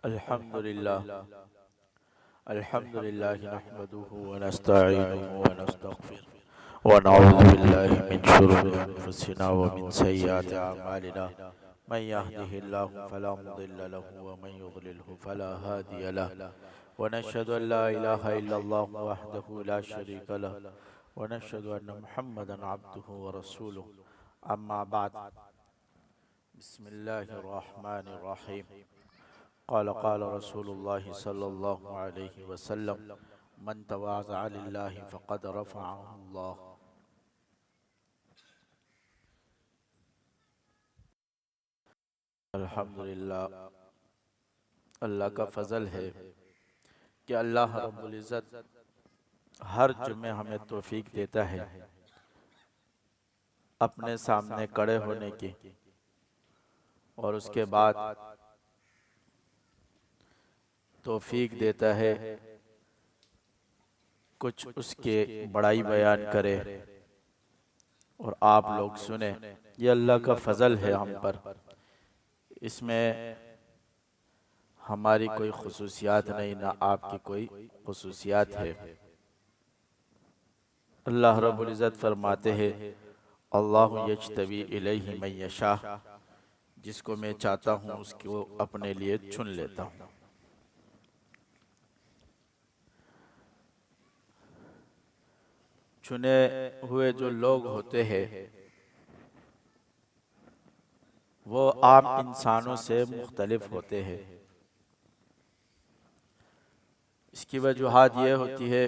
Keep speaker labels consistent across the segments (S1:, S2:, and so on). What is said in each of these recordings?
S1: अल्हम्दुलिल्लाह नहमदुहु व नस्तईनुहु व नस्तगफिरुह व नऊज़ु बिल्लाहि मिन शुरूरि अनफुसिना व मिन सय्यिआति अअमालिना मन यहदिहिल्लाहु फला मुदिल्ल लहु व मन युद्लिलहु फला हादिय लहु व नशहदु अन ला इलाहा इल्लल्लाहु वहदहु ला शरीका लहु व नशहदु अन्न मुहम्मदन अब्दुहु व रसूलुहु अम्मा बाद बिस्मिल्लाहिर रहमानिर रहीम क़ाल रसूलुल्लाहि सल्लल्लाहु अलैहि वसल्लम मन तवाज़अ लिल्लाहि फ़क़द रफ़अहुल्लाह। अल्हम्दुलिल्लाह, अल्लाह का फ़ज़ल है कि अल्लाह रब्बुल इज़्ज़त हर जुम्मे हमें तौफ़ीक देता है अपने सामने खड़े होने की, और उसके बाद तौफीक देता है कुछ उसके बड़ाई बयान करे और आप लोग सुने। ये अल्लाह का फजल है हम पर। इसमें हमारी कोई खुसूसियात नहीं, ना आपकी कोई खुसूसियात है। अल्लाह रब्बुल इज़्ज़त फरमाते हैं, अल्लाहु यज्तबी इलैहि मन यशा, जिसको मैं चाहता हूँ उसको अपने लिए चुन लेता हूँ। चुने हुए जो लोग होते हैं वो आम इंसानों से मुख्तलिफ होते हैं। इसकी वजूहात ये होती है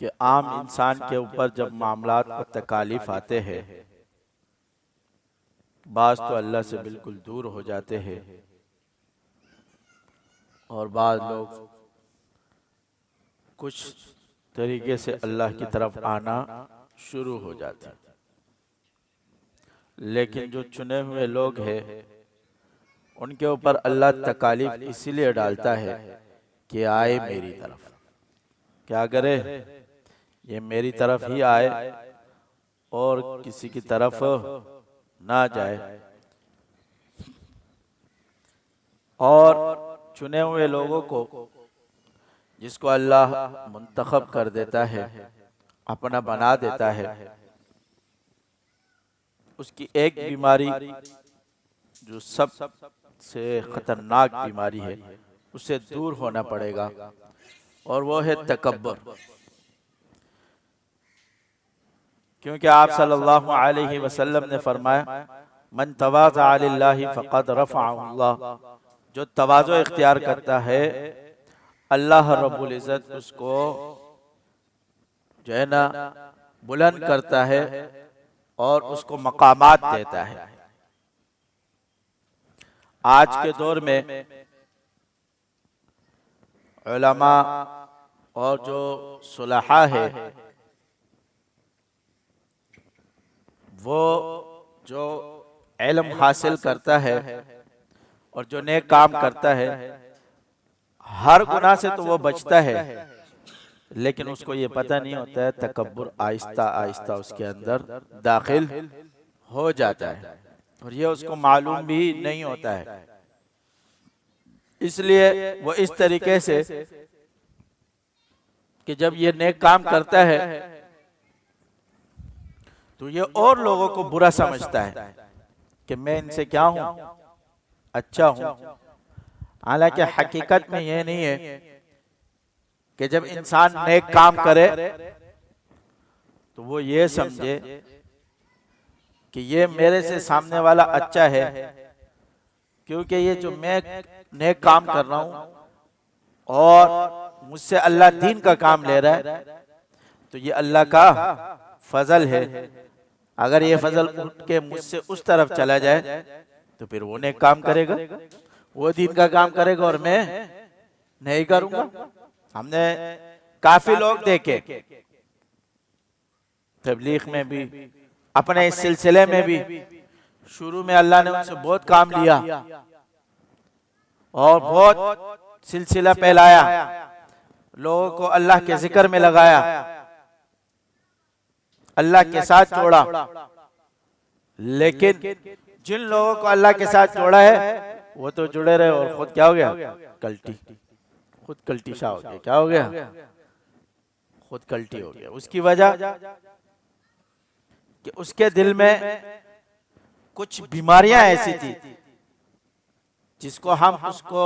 S1: कि आम इंसान के ऊपर जब मामलात और तकालीफ आते हैं, बाज़ तो अल्लाह से बिल्कुल दूर हो जाते हैं और बाज़ लोग कुछ तरीके से अल्लाह की तरफ आना शुरू हो जाते हैं। लेकिन जो चुने हुए लोग हैं उनके ऊपर अल्लाह तकालीफ इसीलिए डालता है कि आए मेरी तरफ। क्या करे? ये मेरी तरफ ही आए और किसी की तरफ ना जाए। और चुने हुए लोगों को जिसको अल्लाह मुंतखब कर देता है, अपना बना देता है, उसकी एक बीमारी जो सबसे खतरनाक बीमारी है उससे दूर होना पड़ेगा, और वो है तकब्बुर। क्योंकि आप सल्लल्लाहु अलैहि वसल्लम ने फरमाया, मन तवाज़अ लिल्लाहि फ़क़द रफ़अहुल्लाह, जो तवाज़ो इख्तियार करता है अल्लाह रब्बुल इज़्ज़त उसको जो है ना बुलंद करता है और उसको मकामात देता है। आज के दौर में उलमा और जो सुलहा है वो जो इल्म हासिल करता है और जो नेक काम करता है, हर गुनाह से तो वो बचता है, लेकिन उसको ये पता नहीं होता है तकब्बुर आहिस्ता आहिस्ता उसके अंदर दाखिल हो जाता है और ये उसको मालूम भी नहीं होता है। इसलिए वो इस तरीके से कि जब ये नेक काम करता है तो ये और लोगों को बुरा समझता है कि मैं इनसे क्या हूं, अच्छा हूं। हालांकि हकीकत में ये नहीं है कि जब इंसान नेक काम करे तो वो ये समझे कि ये मेरे से सामने वाला अच्छा है, क्योंकि ये जो मैं नेक काम कर रहा हूं और मुझसे अल्लाह दीन का काम ले रहा है, तो ये अल्लाह का फजल है। अगर ये फजल उठ के मुझसे उस तरफ चला जाए तो फिर वो नेक काम करेगा, वो दीन का काम करेगा और मैं नहीं करूंगा। हमने काफी लोग देखे, तबलीग में भी, अपने इस सिलसिले में भी, शुरू में अल्लाह ने उनसे बहुत काम लिया और बहुत सिलसिला फैलाया, लोगों को अल्लाह के जिक्र में लगाया, अल्लाह के साथ जोड़ा। लेकिन जिन लोगों को अल्लाह के साथ जोड़ा है वो तो जुड़े रहे और खुद क्या हो गया, कल्टी, खुद कल्टी शाह हो गया। क्या हो गया, खुद कल्टी हो गया। उसकी वजह कि उसके दिल में कुछ बीमारियां ऐसी थी जिसको हम उसको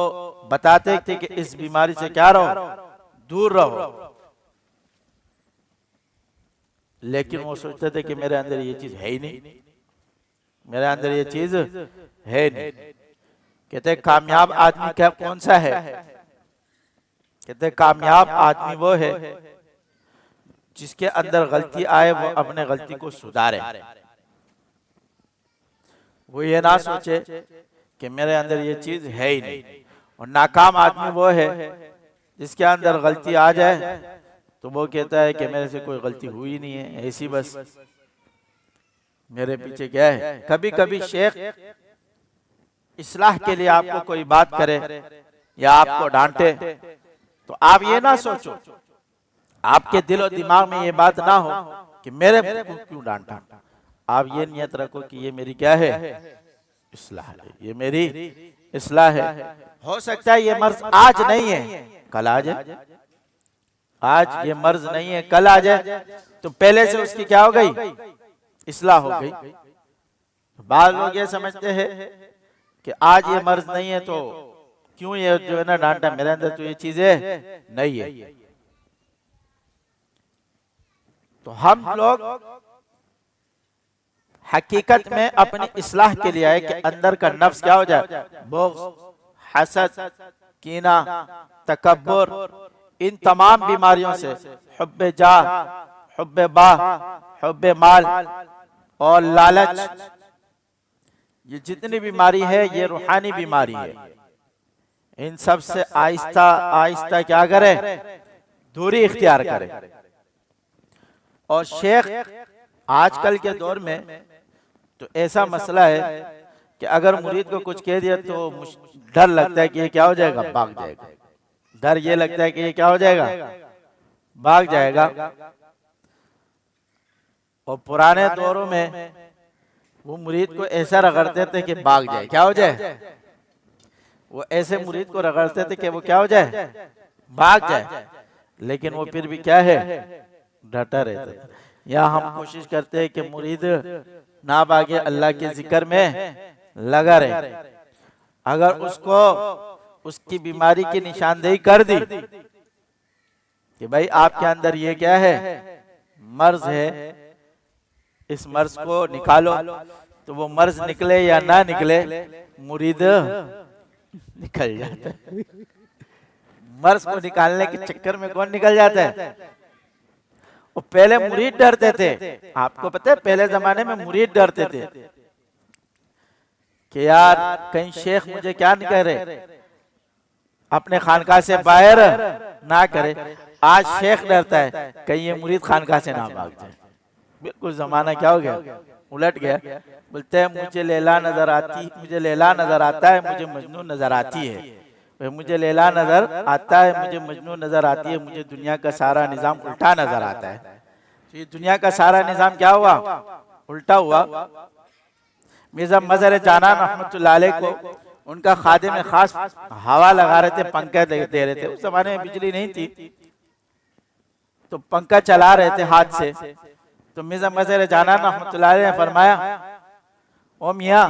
S1: बताते थे कि इस बीमारी से क्या रहो, दूर रहो, लेकिन वो सोचते थे कि मेरे अंदर ये चीज है ही नहीं, मेरे अंदर ये चीज है नहीं। कहते कामयाब आदमी क्या कौन सा है, कहते कामयाब आदमी वो है जिसके अंदर गलती आए वो अपने गलती को सुधारे, वो ये ना सोचे कि मेरे अंदर ये चीज है ही नहीं। और नाकाम आदमी वो है जिसके अंदर गलती आ जाए तो वो कहता है कि मेरे से कोई गलती हुई नहीं है, ऐसी बस मेरे पीछे क्या है। कभी कभी शेख इस्लाह के लिए आपको कोई बात करे या आपको डांटे तो आप ये ना सोचो, आपके दिल और दिमाग में ये बात ना हो कि मेरे को क्यों डांटा। आप ये नियत रखो कि ये मेरी क्या है, इस्लाह है, ये मेरी इस्लाह है। हो सकता है ये मर्ज आज नहीं है कल आ जाए, आज ये मर्ज नहीं है कल आ जाए, तो पहले से उसकी क्या हो गई, इस्लाह हो गई। बाद लोग ये समझते हैं कि आज ये मर्ज नहीं है तो क्यों ये जो है ना डांटा, मेरे अंदर तो ये चीजें नहीं है। तो हम लोग हकीकत में अपनी इस्लाह के लिए आए कि अंदर का नफ्स क्या हो जाए, बुग़्ज़, हसद, कीना, तकब्बुर, इन तमाम बीमारियों से, हुब्बे जाह, हुब्बे बाह, हुब्बे माल और लालच, ये जितनी बीमारी है ये रूहानी बीमारी है। इन सब से आहिस्ता आहिस्ता क्या करे, दूरी इख्तियार करे। और शेख आजकल के दौर में तो ऐसा मसला है कि अगर मुरीद को कुछ कह दिया तो डर लगता है कि ये क्या हो जाएगा, भाग जाएगा। डर ये लगता है कि ये क्या हो जाएगा, भाग जाएगा। और पुराने दौरों में वो मुरीद को ऐसा रगड़ते थे कि भाग जाए, क्या हो जाए, वो ऐसे मुरीद को रगड़ते थे कि वो क्या हो जाए, भाग जाए। लेकिन वो फिर भी क्या है, डटा रहता था। या हम कोशिश करते हैं कि मुरीद ना भागे, अल्लाह के जिक्र में लगा रहे। अगर उसको उसकी बीमारी की निशानदेही कर दी कि भाई आपके अंदर ये क्या है, मर्ज है, इस मर्ज को निकालो, तो वो मर्ज निकले या ना निकले, मुरीद निकल जाता है। मर्ज को निकालने के चक्कर में कौन निकल जाता है। और पहले मुरीद डरते थे, आपको पता है पहले जमाने में मुरीद डरते थे कि यार कहीं शेख मुझे क्या नहीं करे, अपने खानका से बाहर ना करे। आज शेख डरता है कहीं ये मुरीद खानका से ना भाग जाए। बिल्कुल जमाना क्या हो गया, उलट गया। बोलते हैं मुझे लैला नजर आती, मुझे लैला नजर आता है, मुझे मजनू नजर आती है। मुझे लैला नजर आता है, मुझे मजनू नजर आती है, मुझे दुनिया का सारा निजाम उल्टा नजर आता है। तो ये दुनिया का सारा निजाम क्या हुआ, उल्टा हुआ। मिर्जा मजहर जानान रहमतुल्लाह अलैह को उनका खादिम खास हवा लगा रहे थे, पंखा दे रहे थे। उस जमाने में बिजली नहीं थी तो पंखा चला रहे थे हाथ से। तो मिर्जा मजहर जानान रहमतुल्लाह अलैह ने फरमाया, ओ मियाँ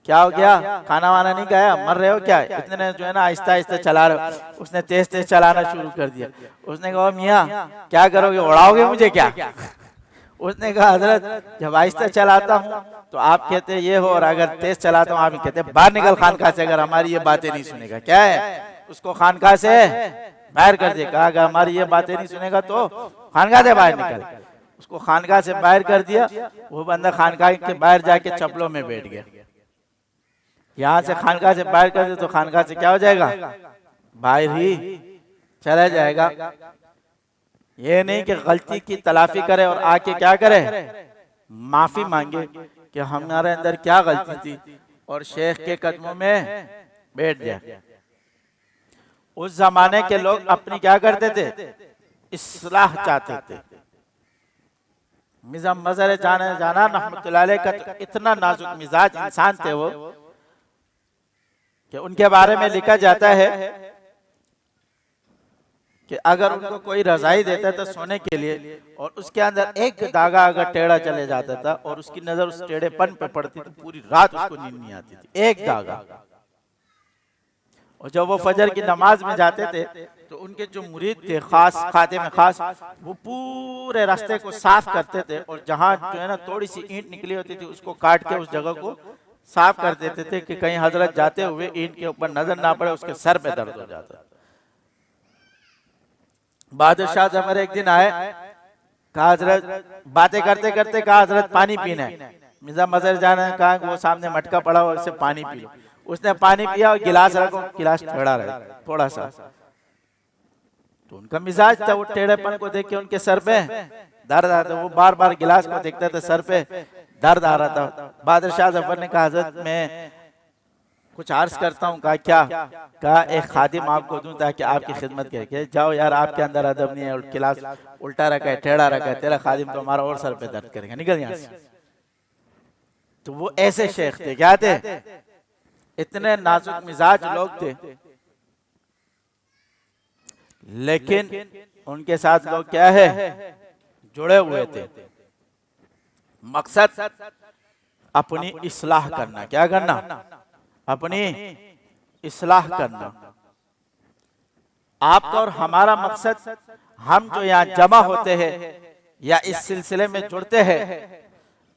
S1: क्या हो गया, खाना वाना नहीं खाया, मर रहे हो क्या। इतने जो है ना आहिस्ता आहिस्ता चला रहे हो। उसने तेज तेज चलाना शुरू कर दिया। उसने कहा मियाँ क्या करोगे, उड़ाओगे मुझे क्या। उसने कहा हजरत जब आहिस्ता चलाता हूँ तो आप कहते ये हो, और अगर तेज चलाता हूँ आप कहते बाहर निकल खानका से, अगर हमारी ये बातें नहीं सुनेगा। क्या है, उसको खानका से बाहर कर दे। कहा अगर हमारी ये बातें नहीं सुनेगा तो खानका से बाहर निकल। उसको खानका से बाहर कर दिया। वो बंदा खानका के बाहर जाके चप्पलों में बैठ गया। यहाँ से खानका से बाहर कर दे तो खानका से क्या हो जाएगा, बाहर ही चला जाएगा। ये नहीं कि गलती की तलाफी करे और आके क्या करे, माफी मांगे कि हमारे अंदर क्या गलती थी और शेख के कदमों में बैठ जाए। उस जमाने के लोग अपनी क्या करते थे, इस्लाह चाहते थे। मिर्जा मजहर जानान रहमतुल्लाह अलैह का तो इतना नाजुक मिजाज इंसान थे वो कि उनके बारे में लिखा जाता है कि अगर उनको कोई रजाई देता था सोने के लिए और उसके अंदर एक धागा अगर टेढ़ा चले जाता था और उसकी नजर उस टेढ़ेपन पे पड़ती तो पूरी रात उसको नींद नहीं आती थी, एक धागा। और जब वो फजर की नमाज में जाते थे तो उनके जो मुरीद थे खास खाते में खास, वो पूरे रास्ते को साफ करते थे और जहां जो है ना थोड़ी सी ईंट निकली होती थी उसको काट के उस जगह को साफ कर देते थे कि कहीं हजरत जाते हुए ईंट के ऊपर नजर ना पड़े, उसके सर पे दर्द हो जाता। बादशाह जमर एक दिन आए, कहा हजरत, बातें करते करते कहा हजरत पानी पीना है। मिर्जा मजर जान ने कहा वो सामने मटका पड़ा और उससे पानी पी लो। उसने पानी पिया और गिलास रखो, गिलास टेढ़ा रहा थोड़ा सा। तो उनका मिजाज था, वो टेढ़ेपन को देख के उनके सर पे दर्द आता, वो बार बार गिलास को देखते थे, सर पे दर्द आ रहा था। बादशाह जफर ने कहा हजरत मैं कुछ अर्ज करता हूँ। कहा क्या? कहा एक खादिम आपको दूं ताकि आपकी खिदमत करे। जाओ यार, आपके अंदर अदब नहीं है और गिलास उल्टा रखा है, टेढ़ा रखा है, तेरा खादिम तो हमारा और सर पे दर्द करेगा, निकल यहाँ से। तो वो ऐसे शेख थे, क्या थे, इतने नाजुक मिजाज लोग थे, लेकिन उनके साथ लोग क्या है, जुड़े हुए थे। मकसद अपनी इस्लाह करना, क्या करना, अपनी इस्लाह करना। आपका और हमारा मकसद, हम जो यहाँ जमा होते हैं या इस सिलसिले में जुड़ते हैं,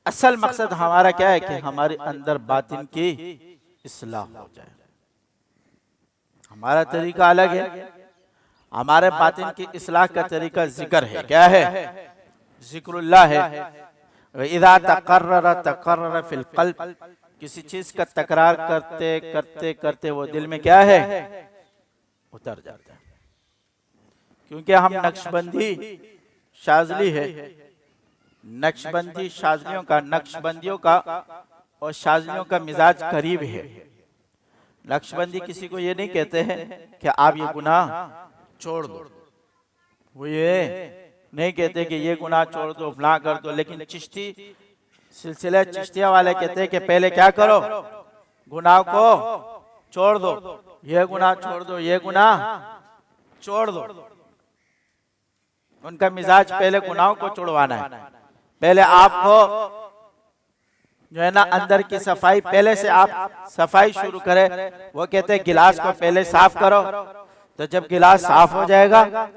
S1: असल मकसद हमारा क्या है कि हमारे अंदर बातिन की इस्लाह हो जाए। हमारा तरीका अलग है, हमारे बातिन की इस्लाह का तरीका जिक्र है, क्या है, जिक्रुल्लाह है। इज़ा तकर्रर तकर्रर फिल क़ल्ब, किसी चीज का तकरार करते करते करते वो दिल में क्या है, उतर जाता है। क्योंकि हम नक्शबंदी शाजली है, नक्शबंदी शाजलियों का, नक्शबंदियों का और शाजलियों का मिजाज करीब है। नक्शबंदी किसी को ये नहीं कहते हैं कि आप ये गुनाह छोड़ दो, वो ये नहीं कहते कि ये गुनाह छोड़ दो, फलां कर दो। लेकिन चिश्ती सिलसिला चिश्तिया वाले कहते हैं कि पहले क्या करो, गुनाह को छोड़ दो, ये गुनाह छोड़ दो, ये गुनाह छोड़ दो। उनका मिजाज पहले गुनाहों को छुड़वाना है, पहले आपको जो है ना अंदर की सफाई, पहले से आप सफाई शुरू करें। वो कहते हैं गिलास को पहले साफ करो, तो जब गिलास साफ हो जाएगा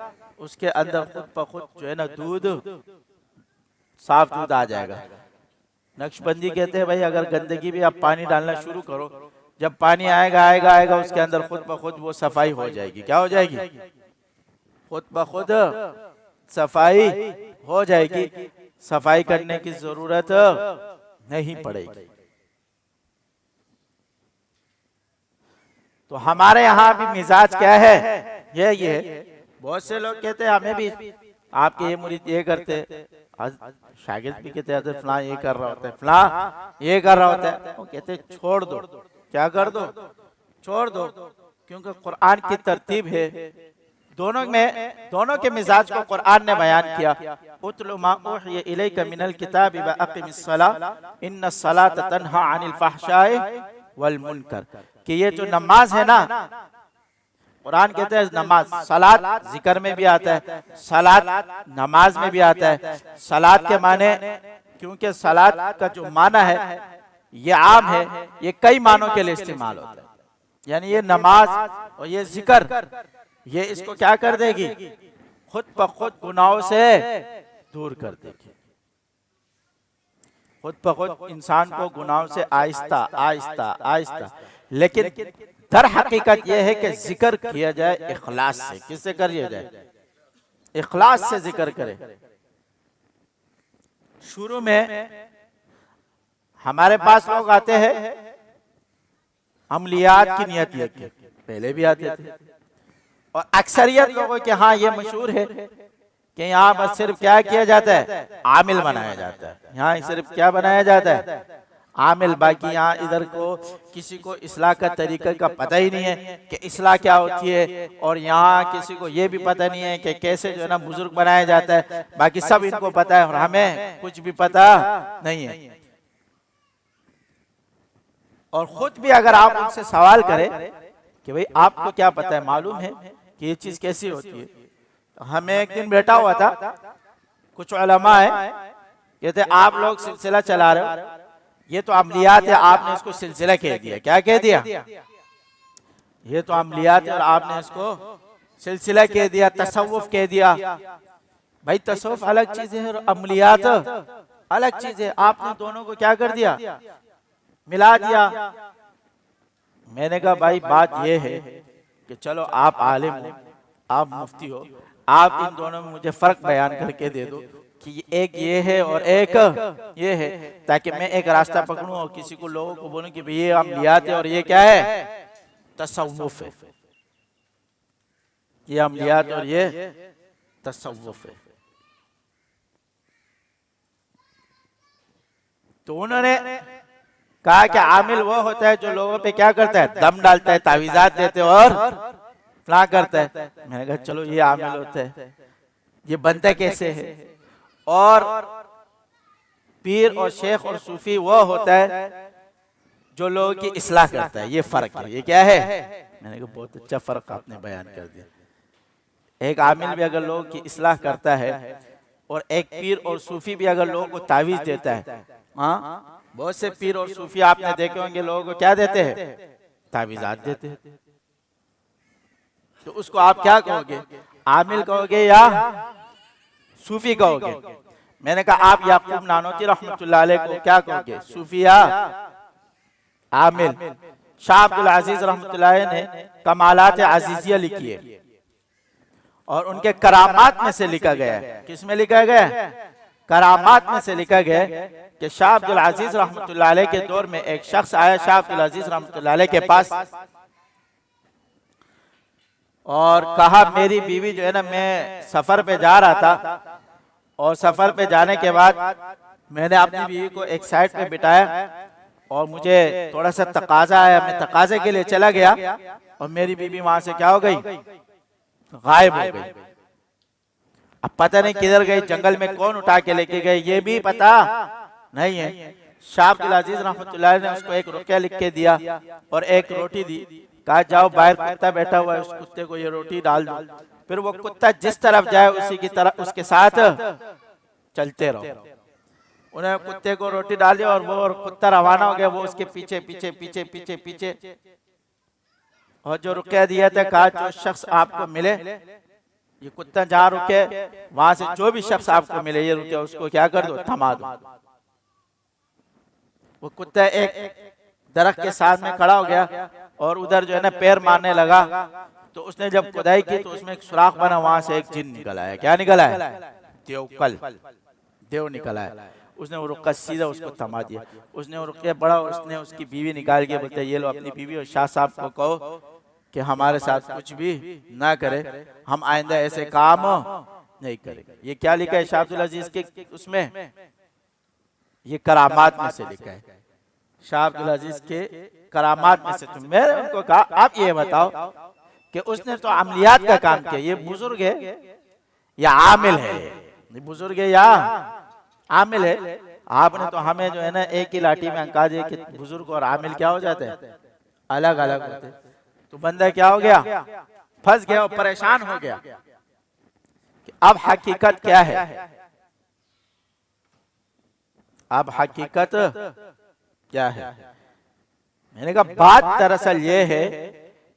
S1: उसके अंदर खुद ब खुद जो है ना दूध, साफ दूध आ जाएगा। नक्शबंदी कहते हैं भाई अगर गंदगी भी आप पानी डालना शुरू करो, जब पानी आएगा आएगा आएगा उसके अंदर खुद ब खुद वो सफाई हो जाएगी। क्या हो जाएगी, खुद ब खुद सफाई हो जाएगी, सफाई करने की जरूरत नहीं पड़ेगी। तो हमारे यहाँ भी मिजाज क्या है, ये बहुत से लोग कहते हैं हमें भी आपके ये मुरीद ये करते, शागिर्द भी कहते हैं फलां ये कर रहा होता है, फलां ये कर रहा होता है। वो कहते छोड़ दो, क्या कर दो, छोड़ दो। क्योंकि कुरान की तरतीब है, दोनों में, दोनों के मिजाज को कुरान ने बयान किया। उतलु मा उहिया इलैका मिनल किताबि व अक़िमिस्सलाह इन्नस्सलात तन्हा अनिल फ़हशाइ वल मुनकर, कि ये जो नमाज है ना, कुरान कहते हैं नमाज, सलात जिक्र में भी आता है, सलात नमाज में भी आता है। सलात के माने, क्योंकि सलात का जो माना है ये आम है, ये कई मानों के लिए इस्तेमाल होता है। यानी ये नमाज और ये जिक्र, ये इसको क्या कर देगी, खुद ब खुद गुनाहों से दूर कर देगी। खुद ब खुद इंसान को गुनाहों से आहिस्ता आहिस्ता आहिस्ता, लेकिन दर हकीकत यह है कि जिक्र किया जाए इखलास से। किससे करिए जाए, इखलास से जिक्र करे। शुरू में हमारे पास लोग आते हैं अमलियात की नियत लेके, पहले भी आते थे, और अक्सरियत लोगों के हाँ ये मशहूर है कि यहाँ बस सिर्फ क्या किया जाता है, आमिल बनाया जाता है। यहाँ सिर्फ क्या बनाया जाता है, आमिल। बाकी यहाँ इधर को किसी को इस्लाह का तरीका का पता ही नहीं है कि इस्लाह क्या होती है, और यहाँ किसी को ये भी पता नहीं है कि कैसे जो है ना बुजुर्ग बनाया जाता है। बाकी सब इनको पता है और हमें कुछ भी पता नहीं है। और खुद भी अगर आप उनसे सवाल करें कि भाई आपको क्या पता है, मालूम है कि ये चीज कैसी होती है। तो हमें एक दिन बैठा हुआ था, कुछ उलमा है, कहते आप लोग सिलसिला चला रहे हो, ये तो अमलियात है, आपने इसको सिलसिला कह दिया। क्या कह दिया? ये तो अमलियात है और आपने इसको सिलसिला कह दिया, तसव्वुफ कह दिया। भाई तसव्वुफ अलग चीज है और अमलियात अलग चीज है। आपने दोनों को क्या कर दिया? मिला दिया। मैंने कहा भाई बात ये है कि चलो आप आलिम हो, आप मुफ्ती हो, आप इन दोनों में मुझे फर्क बयान करके दे दो कि एक ये है और एक ये है, ताकि मैं एक रास्ता पकड़ूं और किसी को, लोगों को बोलूं कि भाई ये अमलियात है और ये क्या है? तसव्वुफ है। ये अमलियात और ये तसव्वुफ है। तो उन्होंने कहा कि आमिल वो होता है जो लोगों पे क्या करता है? दम डालता है, तावीज़ात देते और फला करता है। मैंने कहा चलो ये आमिल होता है। ये बनता कैसे है? और पीर और शेख और सूफी वो होता है जो लोगों की इस्लाह करता है। ये फर्क है। ये क्या है? मैंने कहा बहुत अच्छा फर्क आपने बयान कर दिया। एक आमिल भी अगर लोगों की इस्लाह करता है और एक पीर और सूफी भी अगर लोगों को तावीज देता है। हाँ, बहुत से पीर और सूफी आपने देखे होंगे लोगों को क्या देते हैं? तावीज़ात देते हैं। तो उसको आप क्या कहोगे? आमिल कहोगे या सूफी कहोगे? मैंने कहा आप याकूब नानोती रहमतुल्लाह अलैह को क्या कहोगे? सूफी या आमिल? शाह अब्दुल अजीज रहमतुल्लाह अलैह ने कमालात अजीजिया लिखी है और उनके करामात में से लिखा गया है। किस में लिखा गया है? करामात में से लिखा गया कि शाह अब्दुल अजीज रहमतुल्लाह अलैह के दौर में एक शख्स आया शाह अब्दुल अजीज रहमतुल्लाह अलैह के पास और कहा मेरी बीवी जो है ना, मैं सफर पे जा रहा था और सफर पे जाने के बाद मैंने अपनी बीवी को एक साइड पे बिठाया और मुझे थोड़ा सा तकाजा आया, मैं तकाजे के लिए चला गया और मेरी बीवी वहां से क्या हो गई? गायब हो गई। अब पता नहीं किधर गई, जंगल में कौन उठा के लेके गए ये भी पता नहीं है। शाह अब्दुल अजीज रहमतुल्लाह ने उसको एक रुपया लिख के दिया और एक रोटी दी। कहा जाओ बाहर कुत्ता बैठा हुआ है, उस कुत्ते को ये रोटी डाल दो। फिर वो कुत्ता जिस तरफ जाए उसी की तरफ उसके साथ चलते रहो। उन्हें कुत्ते को रोटी डाली और वो कुत्ता रवाना हो गया। वो उसके पीछे पीछे पीछे पीछे पीछे और जो रुपया दिया था, कहा जो शख्स आपको मिले, ये कुत्ता जहाँ रुके वहां से जो भी शख्स आपको मिले ये रुपया उसको क्या कर दो? थमा दो। वो कुत्ता एक दरख्त के साथ में खड़ा हो गया और उधर जो है ना पैर मारने लगा। तो उसने जब खुदाई की तो उसमें एक सुराख बना, वहां से एक जिन निकल आया। क्या निकल आया? देव निकल आया। उसने वो रुक्का सीधा उसको थमा दिया। उसने वो रुक्का पड़ा, उसने उसकी बीवी निकाल के बताया ये लो अपनी बीवी और शाह साहब को कहो कि हमारे साथ कुछ भी ना करे, हम आइंदा ऐसे काम नहीं करेंगे। ये क्या लिखा है शाह अब्दुल अजीज के उसमें? ये करामात में से लिखा है। शाह अब्दुल अजीज के करामात में से। तुम मैंने उनको कहा आप ये बताओ कि उसने तो अमलियात का काम किया, ये बुजुर्ग है या आमिल है? बुजुर्ग है या आमिल है? आपने तो हमें जो है ना एक ही लाठी में अंका दिया कि बुजुर्ग और आमिल क्या हो जाते हैं? अलग अलग होते। तो बंदा क्या हो गया? फंस गया और परेशान हो गया कि अब हकीकत क्या है? अब हकीकत क्या है? मैंने कहा बात दरअसल ये है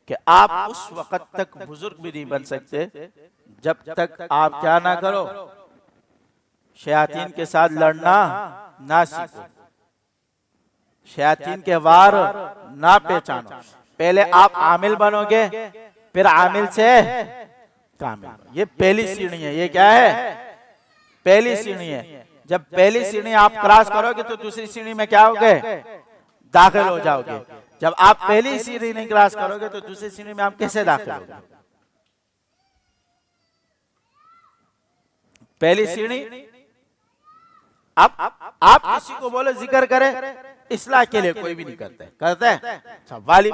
S1: कि आप उस वक्त तक बुजुर्ग भी नहीं बन सकते जब तक आप क्या ना करो? शयातीन के साथ लड़ना ना सीखो, शयातीन के वार ना पहचानो। पहले आप आमिल बनोगे, फिर आमिल से कामिल। ये पहली सीढ़ी है। ये क्या है? पहली सीढ़ी है। जब पहली सीढ़ी आप क्रॉस करोगे तो दूसरी सीढ़ी में क्या होगे? दाखिल हो जाओगे। जब आप पहली सीढ़ी नहीं क्रॉस करोगे तो दूसरी सीढ़ी में आप कैसे दाखिल होगे? पहली सीढ़ी। अब आप किसी को बोलो जिक्र करे, इस्लाह के लिए कोई भी नहीं करता है। करता है? वाली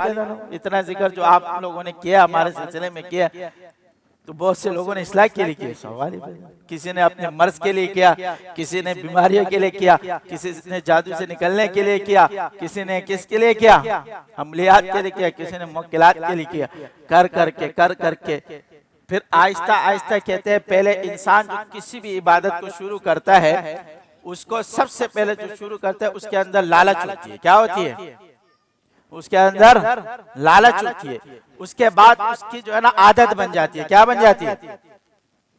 S1: इतना जिक्र जो आप लोगों ने किया, हमारे सिलसिले में किया, तो बहुत से लोगों ने इस्लाह के लिए किया, सवाल ही पैदा। किसी ने अपने मर्ज के लिए किया, किसी ने बीमारियों के लिए किया, किसी ने जादू से निकलने के लिए किया, किसी ने किसके लिए किया, अमलियात के लिए किया, किसी ने मुक्किलात के लिए किया। कर करके फिर आहिस्ता आहिस्ता कहते हैं पहले इंसान जो किसी भी इबादत को शुरू करता है उसको सबसे पहले जो शुरू करता है उसके अंदर लालच होती है। क्या होती है? उसके अंदर लालच होती है। उसके बाद उसकी जो है ना आदत बन जाती है। क्या बन जाती है?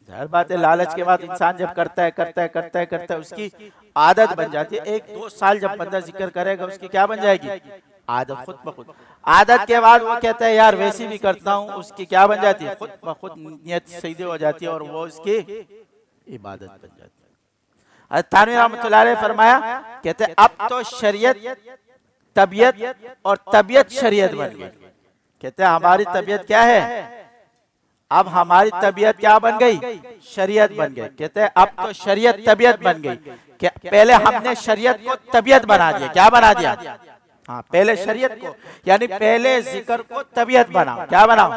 S1: जाहिर बात है लालच के बाद इंसान जब करता है उसकी आदत बन जाती है। 1-2 साल जब बंदा जिक्र करेगा उसकी क्या बन जाएगी? आदत, खुद ब खुद। आदत के बाद वो कहता है यार वैसी भी करता हूँ, उसकी क्या बन जाती है? खुद ब खुद नियत सीधी हो जाती है और वो उसकी इबादत बन जाती है। थानवी रहमतुल्लाह अलैह फरमाया, कहते हैं अब तो शरीयत तबीयत और तबीयत शरीयत बन गई। कहते हैं हमारी तबीयत क्या है? अब हमारी तबीयत क्या बन गई? शरीयत बन गई। कहते हैं अब तो शरीयत तबीयत बन गई। पहले हमने शरीयत को तबीयत बना दिया। क्या बना दिया? हाँ, पहले शरीयत को, यानी पहले जिक्र को तबीयत बनाओ। क्या बनाओ?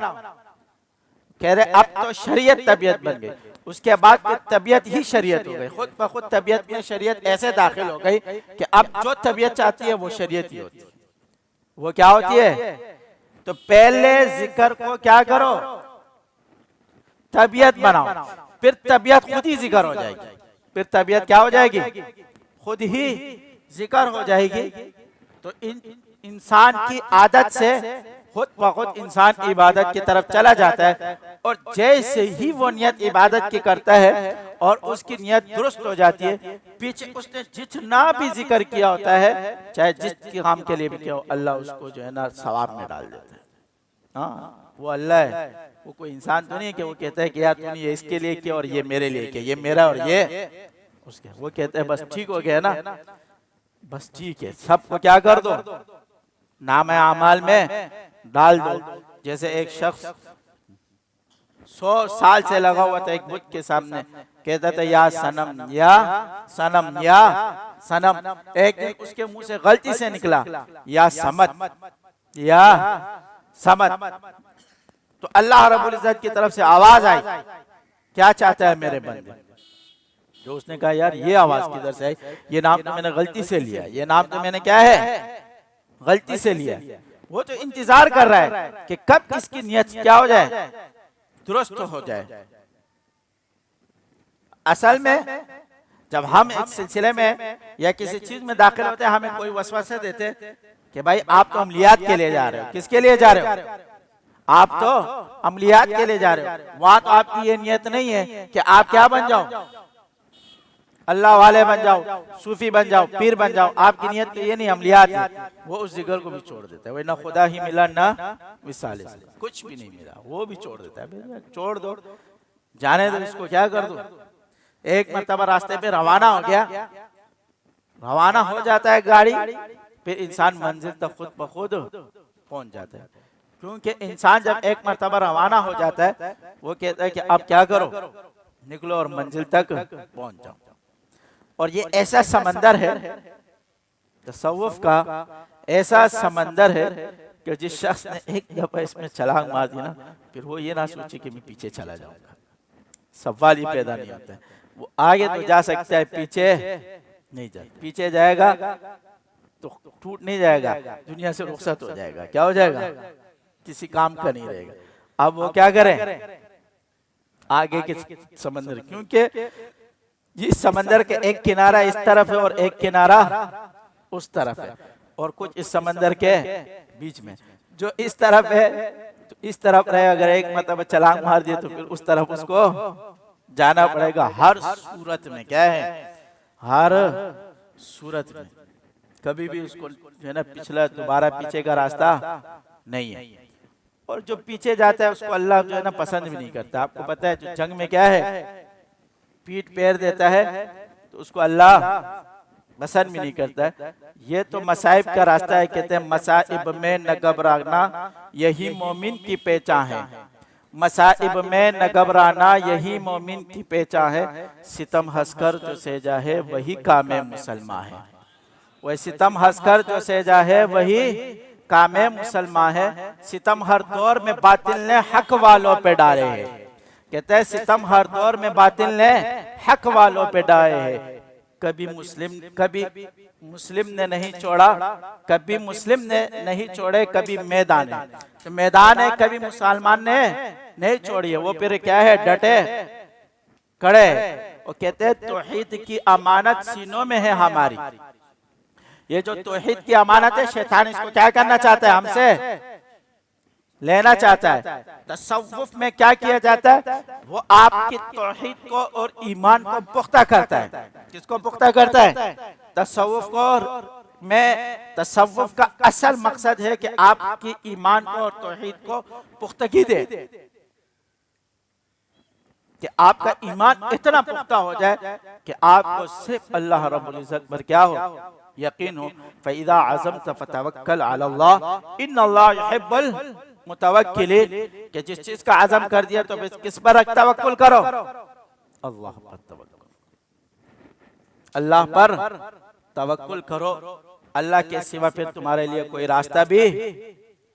S1: कह रहे अब तो शरीयत तबीयत बन गई। उसके बाद फिर तबीयत ही शरीयत हो गई। खुद ब खुद तबीयत में शरीयत ऐसे दाखिल हो गई कि अब जो तबीयत चाहती है वो शरीयत ही होती है। वो क्या होती है? तो पहले जिक्र को क्या करो? तबीयत बनाओ, फिर तबीयत खुद ही जिक्र हो जाएगी। फिर तबीयत क्या हो जाएगी? खुद ही जिक्र हो जाएगी। तो इंसान की आदत से खुद ब खुद इंसान इबादत की तरफ चला जाता है। और जैसे ही वो नियत इबादत की करता है और उसकी नियत दुरुस्त हो जाती है, पीछे उसने जितना भी जिक्र किया होता है, चाहे जिस काम के लिए भी किया हो, अल्लाह उसको जो है ना सवाब में डाल देता है। हाँ, वो अल्लाह है, वो कोई इंसान तो नहीं है कि वो कहता है कि यार तूने ये इसके लिए किया और ये मेरे लिए किया, ये मेरा और ये उसके। वो कहता है बस ठीक हो गया ना, बस ठीक है, सबको क्या कर दो? नाम आमाल में डाल दो। जैसे एक शख्स 100 साल से लगा हुआ था एक बुत के सामने, कहता था या सनम या सनम या सनम। एक दिन उसके मुंह से गलती से निकला या समद या समद। तो अल्लाह रब्बुल इज्जत की तरफ से आवाज आई, क्या चाहता है मेरे बंदे? जो उसने कहा यार ये आवाज किधर से आई? ये नाम तो मैंने गलती से लिया, ये नाम तो मैंने क्या है गलती से लिया। वो तो इंतजार कर रहा है कि कब इसकी नियत क्या हो जाए? दुरुस्त हो जाए। असल में जब हम एक सिलसिले में या किसी चीज में दाखिल होते हैं, हमें कोई वसवसा देते हैं कि भाई आप तो अमलियात के लिए जा रहे हो। किसके लिए जा रहे हो? आप तो अमलियात के लिए जा रहे हो। वहां तो आपकी ये नियत नहीं है कि आप क्या बन जाओ? अल्लाह वाले बन जाओ, सूफी बन जाओ, पीर बन जाओ। आपकी नियत तो ये नहीं, अमलियात है। वो उस जिगर को भी छोड़ देता है। वही ना खुदा ही मिला ना मिसाल से, कुछ भी नहीं मिला, वो भी छोड़ देता है। छोड़ दो, जाने दो, इसको क्या कर दो। एक मर्तबा रास्ते पे रवाना हो गया, रवाना हो जाता है गाड़ी, फिर इंसान मंजिल तक खुद ब खुद पहुंच जाता है। क्योंकि इंसान जब एक मर्तबा रवाना हो जाता है, वो कहता है कि अब क्या करो, निकलो और मंजिल तक पहुंच जाओ। और ये ऐसा समंदर है, तसव्वुफ का ऐसा समंदर है कि जिस शख्स ने एक दफा इसमें छलांग मार दी ना, फिर वो ये ना सोचे कि मैं पीछे चला जाऊंगा। सवाल ही पैदा नहीं होता है। वो आगे तो जा सकता है, पीछे नहीं जा। पीछे जाएगा तो टूट नहीं जाएगा, दुनिया से रुखसत हो जाएगा। क्या हो जाएगा? किसी काम का नहीं रहेगा। अब वो क्या करें? आगे के समंदर, क्योंकि इस समंदर के एक किनारा इस तरफ है और एक किनारा उस तरफ है, और कुछ इस समंदर के बीच में। जो इस तरफ है तो इस तरफ रहे, अगर एक मतलब छलांग मार दिए तो फिर उस तरफ उसको जाना पड़ेगा। हर सूरत में क्या है? हर सूरत में कभी भी उसको जो है ना पिछला दोबारा पीछे का रास्ता नहीं है। और जो पीछे जाता है उसको अल्लाह जो है ना पसंद भी नहीं करता। आपको पता है जो जंग में क्या है, पीठ पैर देता है तो उसको अल्लाह पसंद भी नहीं करता है। ये तो मसाइब का रास्ता है। कहते हैं मसाइब में न घबराना यही मोमिन की पहचान है। मसाइब में न घबराना यही मोमिन की पहचान है। सितम हंसकर जो सेजा है वही कामे मुसलमान है। वह सितम हंसकर जो सेजा है वही कामे मुसलमान है। सितम हर दौर में बातिल ने हक वालों पे डाले हैं। कहते हैं सितम हर दौर में बातिल ने हक वालों पे डाए है। कभी मुस्लिम ने नहीं छोड़ा, कभी मुस्लिम ने नहीं छोड़े, कभी मैदान है, तो मैदान है कभी मुसलमान ने नहीं छोड़ी है। वो फिर क्या है, डटे खड़े। वो कहते हैं तौहीद की अमानत सीनों में है हमारी। ये जो तौहीद की अमानत है, शैतान इसको क्या करना चाहता है, हमसे लेना चाहता है। तसव्वुफ में क्या किया जाता है, वो आपकी तौहीद को और ईमान को पुख्ता करता है। किसको पुख्ता करता है, तसव्वुफ को। में तसव्वुफ का असल मकसद है कि आपकी ईमान को और तौहीद को पुख्तगी दे, कि आपका ईमान इतना पुख्ता हो जाए कि आपको सिर्फ अल्लाह रब्बुल इज्जत पर क्या हो, यकीन हो। फइज़ा अज़मत फतवक्कल अलल्लाह इन्नल्लाह युहिब्बुल मुतवक्किलीन, कि जिस चीज का आज़म कर दिया तो किस पर तवक्कुल करो, अल्लाह पर तवक्कुल, अल्लाह पर तवक्कुल करो। अल्लाह के सिवा फिर तुम्हारे लिए कोई रास्ता भी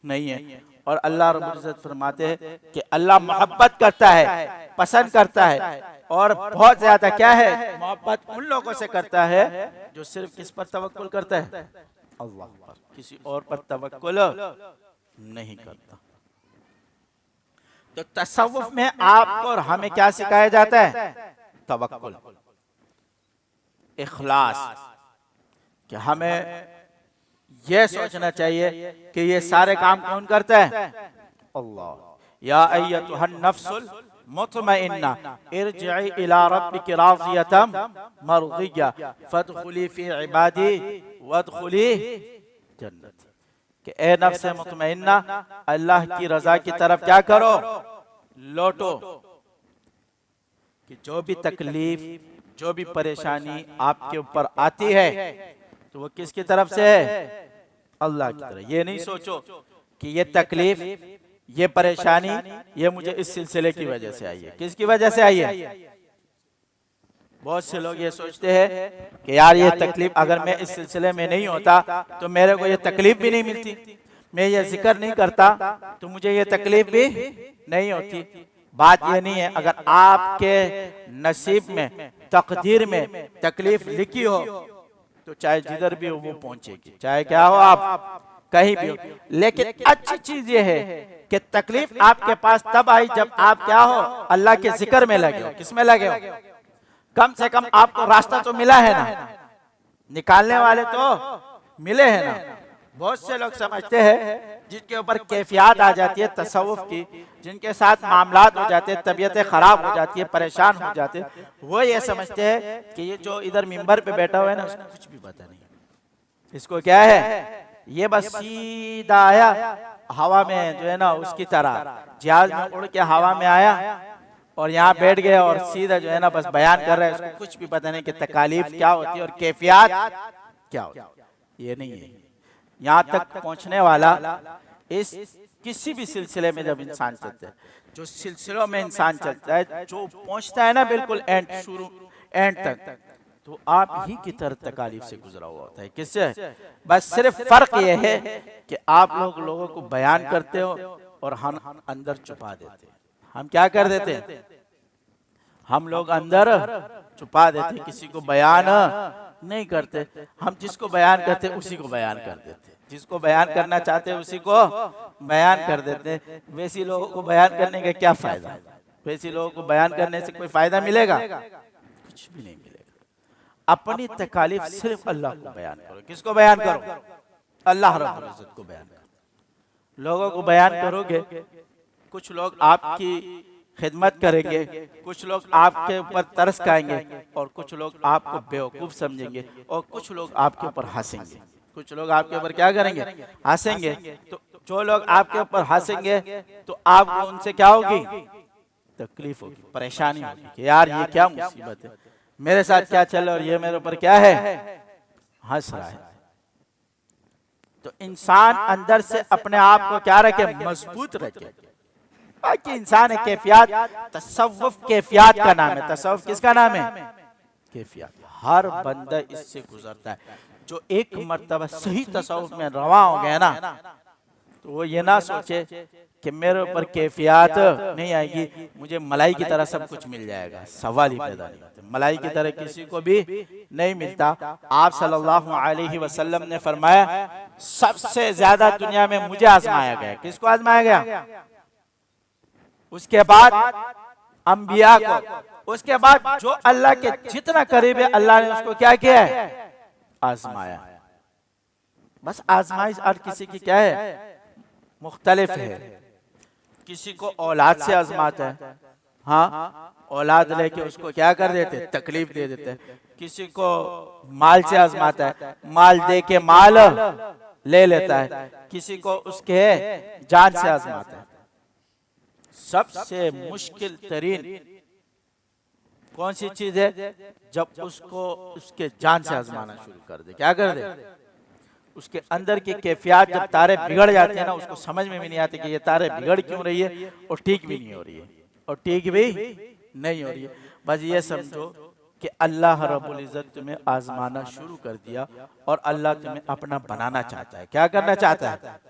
S1: नहीं है। और अल्लाह रब्बुल इज्जत फरमाते हैं कि अल्लाह मोहब्बत करता है, पसंद करता है, और बहुत ज्यादा क्या है, मोहब्बत उन लोगों से करता है जो सिर्फ किस पर तवक्कुल करता है, अल्लाह पर, किसी और पर तवक्कुल नहीं करता। तो तसव्वुफ में आपको और हमें क्या सिखाया जाता है, तवक्कुल, इखलास, कि हमें यह सोचना चाहिए कि ये सारे काम कौन करता है, अल्लाह। या अय्यतुहन नफ्सुल मुतमइन्ना इरजिई इला रब्बिकी राज़ियतम मर्ज़िय्या फदखुली फी इबादी वदखुली जन्नती, कि ए नफ्स मुतमइन्ना, अल्लाह की रजा की तरफ क्या करो, लौटो। कि जो भी तकलीफ, जो भी परेशानी आपके ऊपर आती है तो वो किसकी तरफ से है, अल्लाह की तरफ। ये नहीं सोचो कि ये तकलीफ, ये परेशानी, ये मुझे इस सिलसिले की वजह से आई है। किसकी वजह से आई है, बहुत से लोग ये सोचते हैं कि यार ये तकलीफ अगर मैं इस सिलसिले में नहीं होता तो मेरे को ये तकलीफ भी नहीं मिलती, मैं ये जिक्र नहीं करता तो मुझे ये तकलीफ भी नहीं होती। बात ये नहीं है, अगर आपके नसीब में, तकदीर में तकलीफ लिखी हो तो चाहे जिधर भी हो वो पहुंचेगी, चाहे क्या हो, आप कहीं भी हो। लेकिन अच्छी चीज ये है कि तकलीफ आपके पास तब आई जब आप क्या हो, अल्लाह के जिक्र में लगे हो। किसमें लगे हो, कम से कम आपको रास्ता तो मिला है ना, निकालने वाले तो मिले हैं ना। बहुत से लोग समझते हैं जिनके ऊपर कैफियत आ जाती है तसव्वुफ की, जिनके साथ मामलात हो जाते हैं, तबीयतें खराब हो जाती है, परेशान हो जाते हैं, वो ये समझते हैं कि ये जो इधर मिंबर पे बैठा हुआ है ना, उसको कुछ भी पता नहीं, इसको क्या है, ये बस सीधा आया हवा में, जो है ना उसकी तरह जहाज में उड़ के हवा में आया और यहाँ बैठ गया और सीधा जो है ना बस बयान कर रहा है। उसको कुछ भी पता नहीं कि तकालीफ क्या होती है और कैफियत क्या होती है। ये नहीं है। यहाँ तक पहुँचने वाला इस किसी भी सिलसिले में जब इंसान चलता है, जो सिलसिलों में इंसान चलता है, जो पहुँचता है ना बिल्कुल एंड, शुरू एंड तक, तो आप ही की तरह तकालीफ से गुजरा हुआ होता है। किससे, बस सिर्फ फर्क ये है कि आप लोगों को बयान करते हो और हम अंदर छुपा देते हैं। हम क्या कर देते हैं, हम लोग अंदर छुपा देते, किसी को बयान नहीं करते। हम जिसको बयान करते उसी को बयान कर देते, जिसको बयान करना चाहते हैं उसी को बयान कर देते। वैसी लोगों को बयान करने का क्या फायदा, वैसी लोगों को बयान करने से कोई फायदा मिलेगा, कुछ भी नहीं मिलेगा। अपनी तकालीफ सिर्फ अल्लाह को बयान करो। किसको बयान करो, अल्लाह रब्बुल इज्जत को बयान करो। लोगों को बयान करोगे, कुछ लोग आपकी खिदमत करेंगे, कुछ लोग आपके ऊपर तरस खाएंगे, और कुछ लोग आपको बेवकूफ समझेंगे, और कुछ लोग आपके ऊपर हंसेंगे। कुछ लोग आपके ऊपर क्या करेंगे, हंसेंगे। तो जो लोग आपके ऊपर हंसेंगे तो आपको उनसे क्या होगी, तकलीफ होगी, परेशानी होगी कि यार ये क्या मुसीबत है, मेरे साथ क्या चल रहा है और ये मेरे ऊपर क्या है, हंस रहा है। तो इंसान अंदर से अपने आप को क्या रखे, मजबूत रखे। बाकी इंसान है कैफियत, तसव्वुफ कैफियत का नाम है। तसव्वुफ किसका नाम है, कैफियत। हर बंदा इससे गुजरता है। जो एक मर्तबा सही तसव्वुफ में रवा हो गया ना, तो वो ये ना सोचे कि मेरे ऊपर कैफियत नहीं आएगी, मुझे मलाई की तरह सब कुछ मिल जाएगा। सवाल ही पैदा नहीं होता, मलाई की तरह किसी को भी नहीं मिलता। आप सल्लल्लाहु अलैहि वसल्लम ने फरमाया सबसे ज्यादा दुनिया में मुझे आजमाया गया। किसको आजमाया गया? उसके बाद अंबिया को, उसके बाद जो अल्लाह के जितना करीब है अल्लाह ने उसको क्या किया है? आजमाया। बस आजमाइश और किसी की क्या है? मुख्तलिफ है। किसी को औलाद से आजमाता है, हाँ औलाद लेके उसको क्या कर देते? तकलीफ दे देते। किसी को माल से आजमाता है, माल दे के माल ले लेता है। किसी को उसके जान से आजमाता है। सबसे मुश्किल तरीन कौन सी चीज है? जब उसको उसके जान से आजमाना शुरू कर दे। क्या कर दे? उसके अंदर की कैफियत जब तारे बिगड़ जाते हैं ना, उसको समझ में भी नहीं आती कि ये तारे बिगड़ क्यों रही है और ठीक भी नहीं हो रही है, और ठीक भी नहीं हो रही है। बस ये समझो कि अल्लाह रब्बुल इज्जत तुम्हें आजमाना शुरू कर दिया और अल्लाह तुम्हें अपना बनाना चाहता है। क्या करना चाहता है?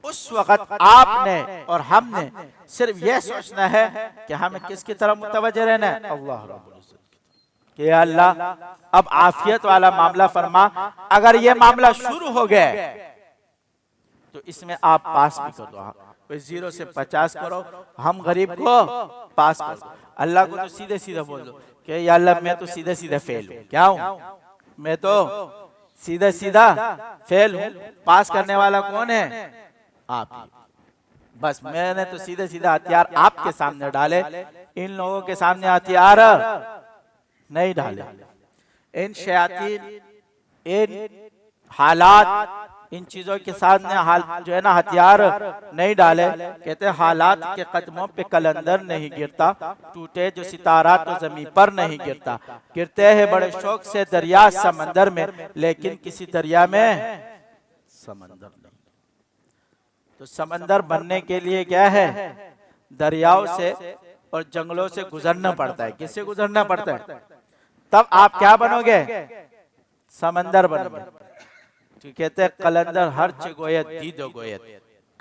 S1: उस वक्त आपने और हमने सिर्फ ये सोचना है कि हमें किसकी तरफ मुतवज्जह रहना है? अल्लाह रब्बुल इज्जत कि अल्लाह अब आफियत वाला मामला फरमा। अगर ये मामला शुरू हो गया तो इसमें आप पास भी कर दो। कोई 0 से 50 करो, हम गरीब को पास कर दो। अल्लाह को तो सीधे सीधे बोल दो कि या अल्लाह मैं तो सीधे सीधे फेल हूँ। क्या हूँ? मैं तो सीधा सीधा फेल हूँ। पास करने वाला कौन है? आप ही। बस मैंने तो सीधे सीधा हथियार आपके सामने डाले, इन लोगों के सामने हथियार नहीं डाले। इन शयातीन, इन हालात, इन चीजों के सामने हाल जो है ना हथियार नहीं डाले। कहते हालात के कदमों पे कलंदर नहीं गिरता, टूटे जो सितारा तो जमीन पर नहीं गिरता। गिरते हैं बड़े शौक से दरिया समंदर में, लेकिन किसी दरिया में समंदर नहीं। तो समंदर बनने के लिए क्या है? दरियाओं से और जंगलों से गुजरना पड़ता है। किससे गुजरना पड़ता है? तब आप क्या बनोगे? समंदर बनोगे। तो कहते हैं कलंदर हर गोयत दीदो गोयत।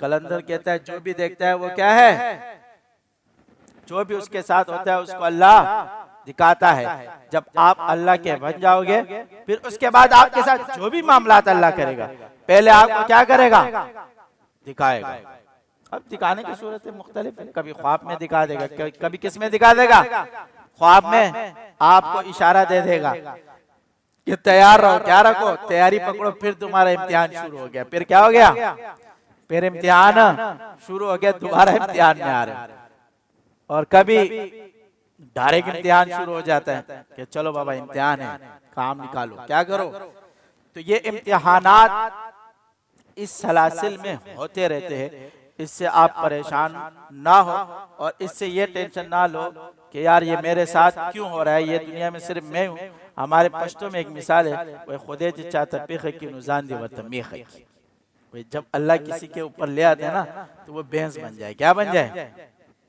S1: कलंदर कहता है जो भी देखता है वो क्या है? जो भी उसके साथ होता है उसको अल्लाह दिखाता है। जब आप अल्लाह के बन जाओगे फिर उसके बाद आपके साथ जो भी मामलात अल्लाह करेगा, पहले आपको क्या करेगा? दिखाएगा। अब दिखाने की सूरतें मुख्तलिफ है। कभी ख्वाब में दिखा देगा, कभी किस में दिखा देगा? ख्वाब में आपको इशारा दे देगा कि तैयार रहो। क्या रखो? तैयारी पकड़ो, फिर तुम्हारा इम्तिहान शुरू हो गया। फिर क्या हो गया? फिर इम्तिहान शुरू हो गया, दोबारा इम्तिहान में आ रहे। और कभी डायरेक्ट इम्तिहान शुरू हो जाता है कि चलो बाबा इम्तिहान है, काम निकालो, क्या करो। तो ये इम्तिहानात इस सलासिल में होते रहते हैं। इससे आप परेशान ना हो और इससे ये टेंशन ना लो कि यार ये मेरे साथ क्यों हो रहा है, ये दुनिया में सिर्फ मैं हूँ। हमारे पश्तो में एक मिसाल है, वह खुदे चाहता कि नुजान दे वतमीख है। जब अल्लाह किसी के ऊपर ले आते हैं ना तो वो भैंस बन जाए। क्या बन जाए?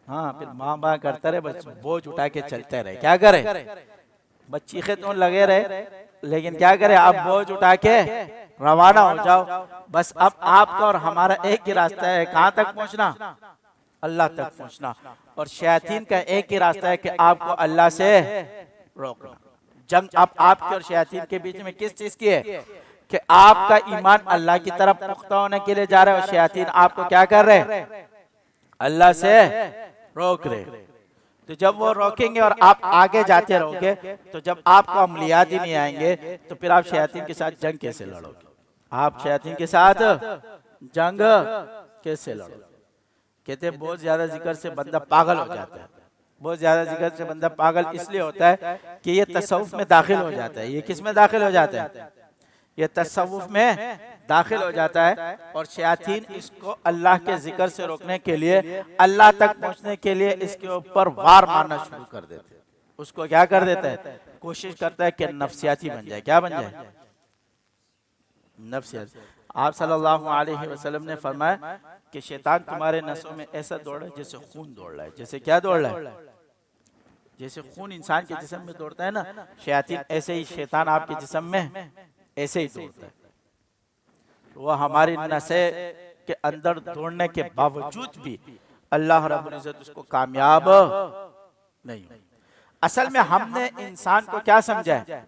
S1: हाँ, फिर माँ करता रहे, बस बोझ उठा के चलते रहे। क्या करे? बच्ची तो लगे रहे, लेकिन क्या करे? आप बोझ उठा के रवाना हो जाओ। बस अब आपका और हमारा एक ही रास्ता है, कहाँ तक पहुँचना? अल्लाह तक पहुँचना। और शैतान का एक ही रास्ता है कि आपको अल्लाह से रोकना। जंग अब आपके और शैतान के बीच में किस चीज की है? कि आपका ईमान अल्लाह की तरफ पुख्ता होने के लिए जा रहा है और शैतान आपको क्या कर रहे? अल्लाह से रोक रहे। तो जब वो रोकेंगे और आप आगे जाते रहोगे, तो जब आपको अमलियात ही नहीं आएंगे तो फिर आप शैतान के साथ जंग कैसे लड़ोगे? आप शैतान के साथ जंग कैसे लड़ोगे? कहते हैं बहुत ज्यादा जिक्र से बंदा पागल हो जाता है। बहुत ज्यादा जिक्र से बंदा पागल इसलिए होता है कि ये तसव्वुफ में दाखिल हो जाता है। ये किस में दाखिल हो जाता है? ये तसव्वुफ में दाखिल हो जाता है। और शैतान इसको अल्लाह के जिक्र से रोकने के लिए, अल्लाह तक पहुंचने के लिए इसके ऊपर वार मारना शुरू कर देते हैं। उसको क्या कर देता है? कोशिश करता है कि नफ्सियाती बन जाए। क्या बन जाए? नफ्सियात। आप सल्लल्लाहु अलैहि वसल्लम ने फरमाया कि शैतान तुम्हारे नसों में ऐसा दौड़ रहा है जैसे खून दौड़ रहा है। जैसे क्या दौड़ रहा है? जैसे खून इंसान के जिस्म में दौड़ता है ना, शैतान ऐसे ही शैतान आपके जिस्म में ऐसे ही दौड़ता है। वो हमारी नसें के अंदर दौड़ने के बावजूद भी अल्लाह रब्बुल इज्जत उसको कामयाब नहीं। असल में हमने इंसान को क्या समझा है?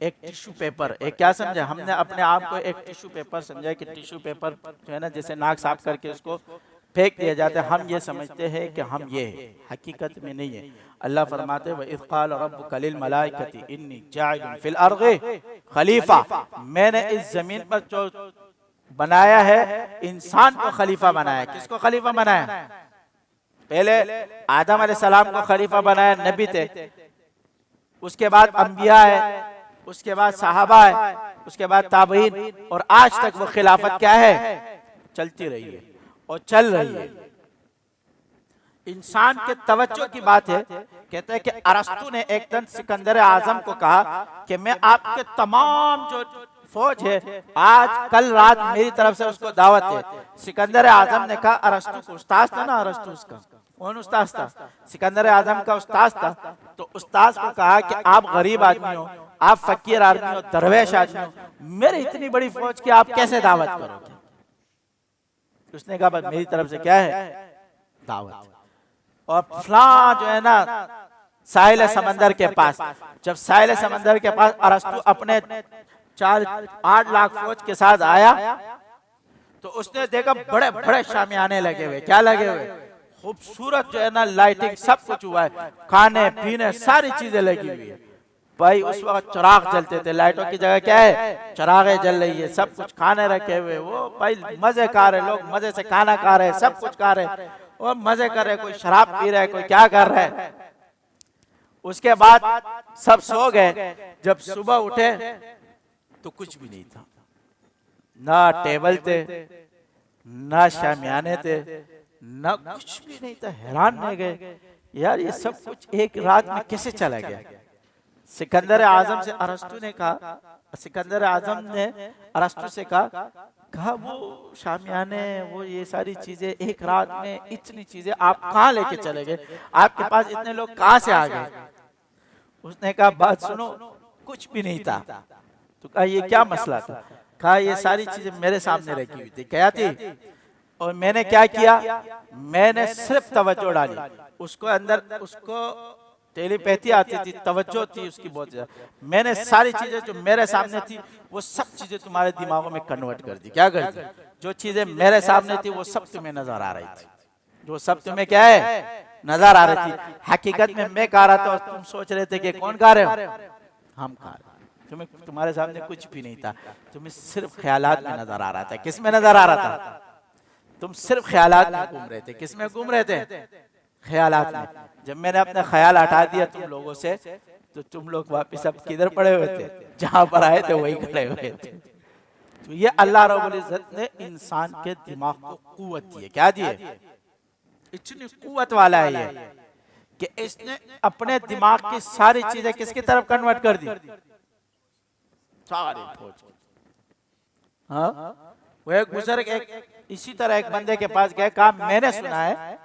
S1: एक टिश्यू पेपर। एक क्या समझा? हमने अपने आप को एक टिश्यू पेपर समझा कि टिश्यू पेपर जो है ना, जैसे नाक साफ करके उसको फेंक दिया जाता है, हम ये समझते हैं कि हम ये है, हकीकत में नहीं है। अल्लाह फरमाते हैं इज़ क़ाल रब्बुका लिल मलाइकति इन्नी जाइलुन फिल अर्ज़ि खलीफा, मैंने इस जमीन पर जो बनाया है इंसान को खलीफा बनाया। किसको खलीफा बनाया? पहले आदम अलैहिस्सलाम को खलीफा बनाया, नबी थे। उसके बाद अंबिया है, उसके बाद सहाबा है, उसके बाद ताबईन, और आज तक वो खिलाफत क्या है? चलती रही है और चल रही है। इंसान के तवज्जो की बात है। कहते हैं कि अरस्तु ने एक दिन सिकंदर आजम को कहा कि मैं आपके तमाम जो फौज है आज कल रात मेरी तरफ से उसको दावत है। सिकंदर आजम ने कहा, अरस्तु को उस्ताद था ना, अरस्तु उसका कौन उस्ताद था? सिकंदर आजम का उस्ताद था। तो उस्ताद को कहा कि आप गरीब आदमी हो, आप फकीर आदमी हो, दरवेश आदमी हो, मेरी इतनी बड़ी फौज की आप कैसे दावत करोगे? उसने कहा मेरी तरफ से क्या है? दावत। और फलां जो है ना साहिल समंदर के पास, जब साहिल समंदर के पास अरस्तु अपने 4-8 लाख फौज के साथ आया तो उसने देखा बड़े बड़े शामियाने लगे हुए। क्या लगे हुए? खूबसूरत जो है ना लाइटिंग, सब कुछ हुआ है, खाने पीने सारी चीजें लगी हुई है। भाई उस वक्त चिराग जलते थे, लाइटों की जगह क्या है? चिरागे जल रही है, सब कुछ खाने रखे हुए। वो भाई मजे खा रहे, लोग मजे से खाना खा रहे, सब कुछ खा रहे और मजे कर रहे। कोई शराब पी रहा है, कोई क्या कर रहा है। उसके बाद सब सो गए। जब सुबह उठे तो कुछ भी नहीं था, ना टेबल थे, ना शामियाने थे, ना कुछ भी नहीं था। हैरान रह गए, यार ये सब कुछ एक रात में कैसे चला गया? सिकंदर आजम से अरस्तु ने कहा, सिकंदर आजम ने अरस्तु से कहा वो शामियाने, वो ये सारी चीजें एक रात में, इतनी चीजें आप कहाँ लेके चले गए? आपके पास इतने लोग कहाँ से आ गए? उसने कहा बात सुनो, कुछ भी नहीं था। तो कहा ये क्या मसला था? कहा ये सारी चीजें मेरे सामने रखी हुई थी। क्या थी? और मैंने क्या किया? मैंने सिर्फ तवज्जो डाली उसको अंदर, उसको टेलीपैथी आती थी, तवज्जो थी उसकी बहुत ज्यादा। मैंने सारी चीजें जो मेरे सामने थी वो सब चीजें तुम्हारे दिमागों में कन्वर्ट कर दी। क्या कर दी? जो चीजें मेरे सामने थी वो सब तुम्हें नजर आ रही थी, जो सब तुम्हें क्या है? नजर आ रही थी। हकीकत में मैं गा रहा था और तुम सोच रहे थे कि कौन गा रहे हो? हम गा रहे। तुम्हें, तुम्हारे सामने कुछ भी नहीं था, तुम्हें सिर्फ ख्यालात में नजर आ रहा था। किस में नजर आ रहा था? तुम सिर्फ ख्यालात में घूम रहे थे। किस में घूम रहे थे? ख्यालात में। जब मैंने अपना ख्याल हटा दिया तुम लोगों से तो तुम लोग वापस अब किधर पड़े हुए थे? जहां पर आए थे वही खड़े हुए थे। तो ये अल्लाह रब्बुल इज्जत ने इंसान के दिमाग को कुव्वत दी है। क्या दी है? इतनी कुव्वत वाला है ये कि इसने अपने दिमाग की सारी चीजें किसकी तरफ कन्वर्ट कर दी? सारी फौज। हाँ, वो एक बुजुर्ग एक इसी तरह एक बंदे के पास गया, कहा मैंने सुना है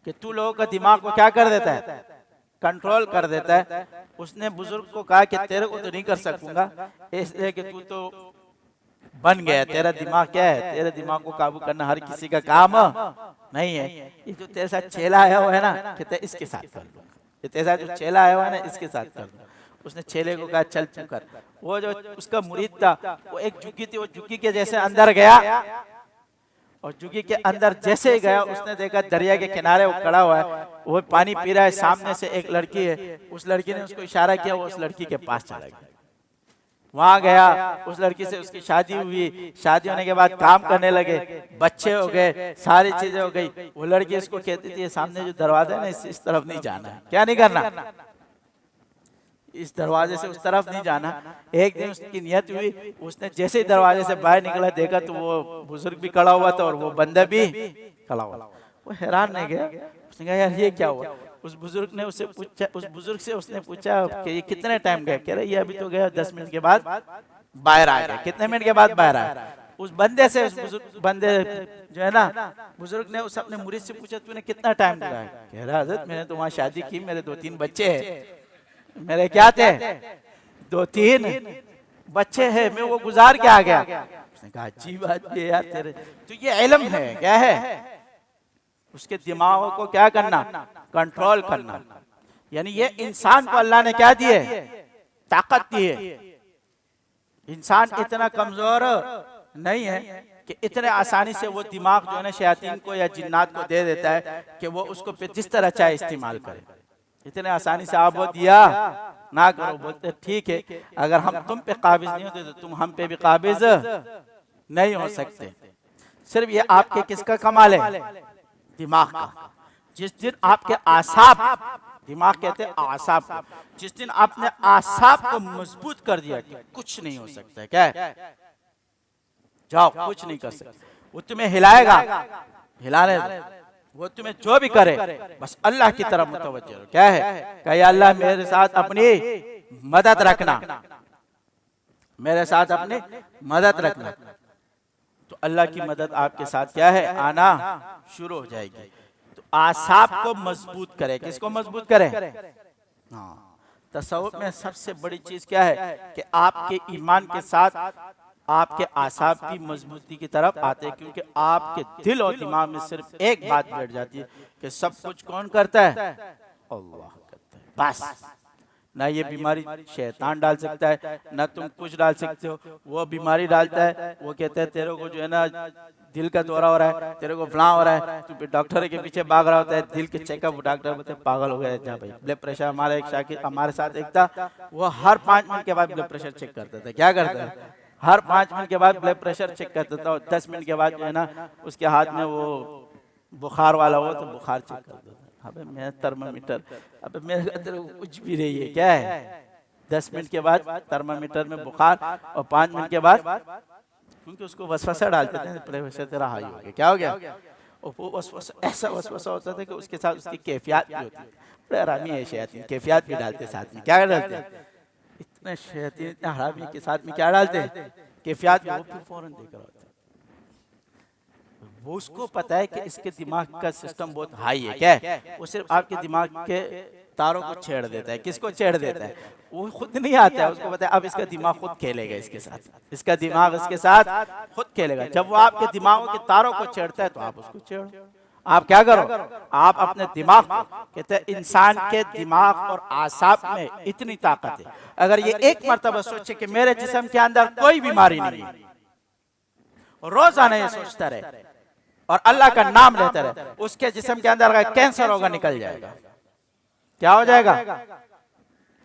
S1: कि तू लोगों का दिमाग को क्या कर देता है? कंट्रोल कर देता है। उसने बुजुर्ग को कहा कि तेरे को तो नहीं कर सकूंगा, इसलिए कि तू तो बन गया, तेरा दिमाग क्या है? तेरे दिमाग को काबू करना हर किसी का काम नहीं है। ये जो तेरे साथ चेला आया हुआ है ना, कहते इसके साथ कर लूंगा। ये तेरे साथ जो चेला आया हुआ है ना, इसके साथ कर लूंगा। उसने चेले को कहा चल तू कर। वो जो उसका मुरीद था वो एक झुग्गी थी, वो झुग्गी के जैसे अंदर गया और झुग्गी के अंदर जैसे ही गया उसने देखा दरिया के किनारे वो खड़ा हुआ है, वो पानी पी रहा है। सामने से एक लड़की है, उस लड़की ने उसको इशारा किया, वो उस लड़की के पास चला गया। वहां गया, उस लड़की से उसकी शादी हुई। शादी होने के बाद काम करने लगे, बच्चे हो गए, सारी चीजें हो गई। वो लड़की इसको कहती थी सामने जो दरवाजा है ना, इस तरफ नहीं जाना है। क्या नहीं करना? इस दरवाजे से उस तरफ नहीं जाना। एक दिन उसकी नियत हुई, उसने जैसे ही दरवाजे से बाहर निकला देखा तो वो बुजुर्ग भी खड़ा हुआ था और वो बंदा भी खड़ा हुआ। वो हैरान नहीं गया, उसने कहा यार ये क्या हुआ? उस बुजुर्ग ने उससे पूछा, उस बुजुर्ग से उसने पूछा कि ये कितने टाइम गया? कह रहा ये अभी तो गया 10 मिनट के बाद बाहर आ गया। कितने मिनट के बाद बाहर आया? उस बंदे से, उस बुजुर्ग बंदे जो है ना, बुजुर्ग ने उस अपने मुरीद से पूछा तूने कितना टाइम दिया? कह रहा हज़रत मैंने तो वहाँ शादी की, मेरे 2-3 बच्चे हैं। मेरे क्या थे? 2-3 बच्चे हैं, मैं वो गुजार के आ गया। उसने कहा अच्छी बात भी है यार तेरे, तो ये इल्म है, क्या है, उसके दिमाग को क्या करना, कंट्रोल करना। यानी ये इंसान को अल्लाह ने क्या दिए, ताकत दी है। इंसान इतना कमजोर नहीं है कि इतने आसानी से वो दिमाग जो है ना शैतान को या जिन्नात को दे देता है कि वो उसको पे जिस तरह चाहे इस्तेमाल करे। इतने आसानी से आप वो दिया ना करो, बोलते ठीक है अगर हम तुम पे काबिज नहीं होते तो तुम हम पे भी काबिज नहीं हो सकते। सिर्फ ये आपके किसका कमाल है, दिमाग का। जिस दिन आपके आसाब, दिमाग कहते हैं आसाब को, जिस दिन आपने आसाब को मजबूत कर दिया कि कुछ नहीं हो सकता है, क्या है, जाओ कुछ नहीं कर सकते, वो तुम्हें हिलाएगा, हिलाने दो, वो तुम्हें जो भी करे बस अल्लाह की तरफ मुतवज्जो रहो। क्या है, कहे अल्लाह मेरे साथ अपनी मदद रखना, मेरे साथ अपनी मदद रखना, तो अल्लाह की मदद आपके साथ क्या है, आना शुरू हो जाएगी। तो आसाब को मजबूत करे, किसको मजबूत करे, हाँ। तसव्वुफ में सबसे बड़ी चीज क्या है कि आपके ईमान के साथ आपके आसाब की मजबूती की तरफ आते हैं, क्योंकि आपके दिल और दिमाग में सिर्फ एक बात बैठ जाती है कि सब कुछ कौन करता है, अल्लाह करता है बस। ना ये बीमारी शैतान डाल सकता है, ना तुम कुछ डाल सकते हो, वो बीमारी डालता है। वो कहते हैं तेरे को जो है ना दिल का दौरा हो रहा है, तेरे को फलां हो रहा है, तू डॉक्टर के पीछे भाग रहा होता है, दिल के चेकअप, डॉक्टर बोलते हैं पागल हो गया जा भाई। ब्लड प्रेशर, हमारा एक शाकिर हमारे साथ एक था, वो हर 5 मिनट के बाद ब्लड प्रेशर चेक करता था। क्या करता है, हर 5 मिनट के बाद ब्लड प्रेशर चेक करता था, और 10 मिनट के बाद जो है ना उसके हाथ में वो बुखार वाला हो तो बुखार चेक करता था। अबे मैं थर्मामीटर, अबे मेरे अंदर कुछ भी नहीं है, क्या है, 10 मिनट के बाद थर्मामीटर में बुखार, और 5 मिनट के बाद, क्योंकि उसको वसवसा डालते थे प्रेशर तेरा हाई हो गया, क्या हो गया, और वो वसवसा ऐसा वसवसा होता था कि उसके साथ उसकी कैफियत भी होती है। बड़े हरामी है शैतान, कैफियत भी डालते साथ में, क्या डालते हैं, इतने शैतान इतने हरामी के साथ में क्या डालते हैं, कैफियत भी। वो फिर फौरन देख रहा होता है, वो उसको पता है कि इसके दिमाग का सिस्टम बहुत हाई है, क्या है, वो सिर्फ आपके दिमाग के तारों को छेड़ देता है। किसको छेड़ देता है, वो खुद नहीं आता है, उसको पता है अब इसका दिमाग खुद खेलेगा इसके साथ, इसका दिमाग इसके साथ खुद खेलेगा। जब वो आपके दिमाग के तारों को छेड़ता है तो आप उसको छेड़ो। आप क्या करो, आप अपने दिमाग को, कहते हैं इंसान के दिमाग और आसाब में इतनी ताकत है, अगर ये एक मर्तबा सोचे कि मेरे जिस्म के अंदर कोई बीमारी नहीं है, रोजाना ये सोचता रहे और अल्लाह का नाम लेता रहे, उसके जिस्म के अंदर अगर कैंसर होगा निकल जाएगा। क्या हो जाएगा,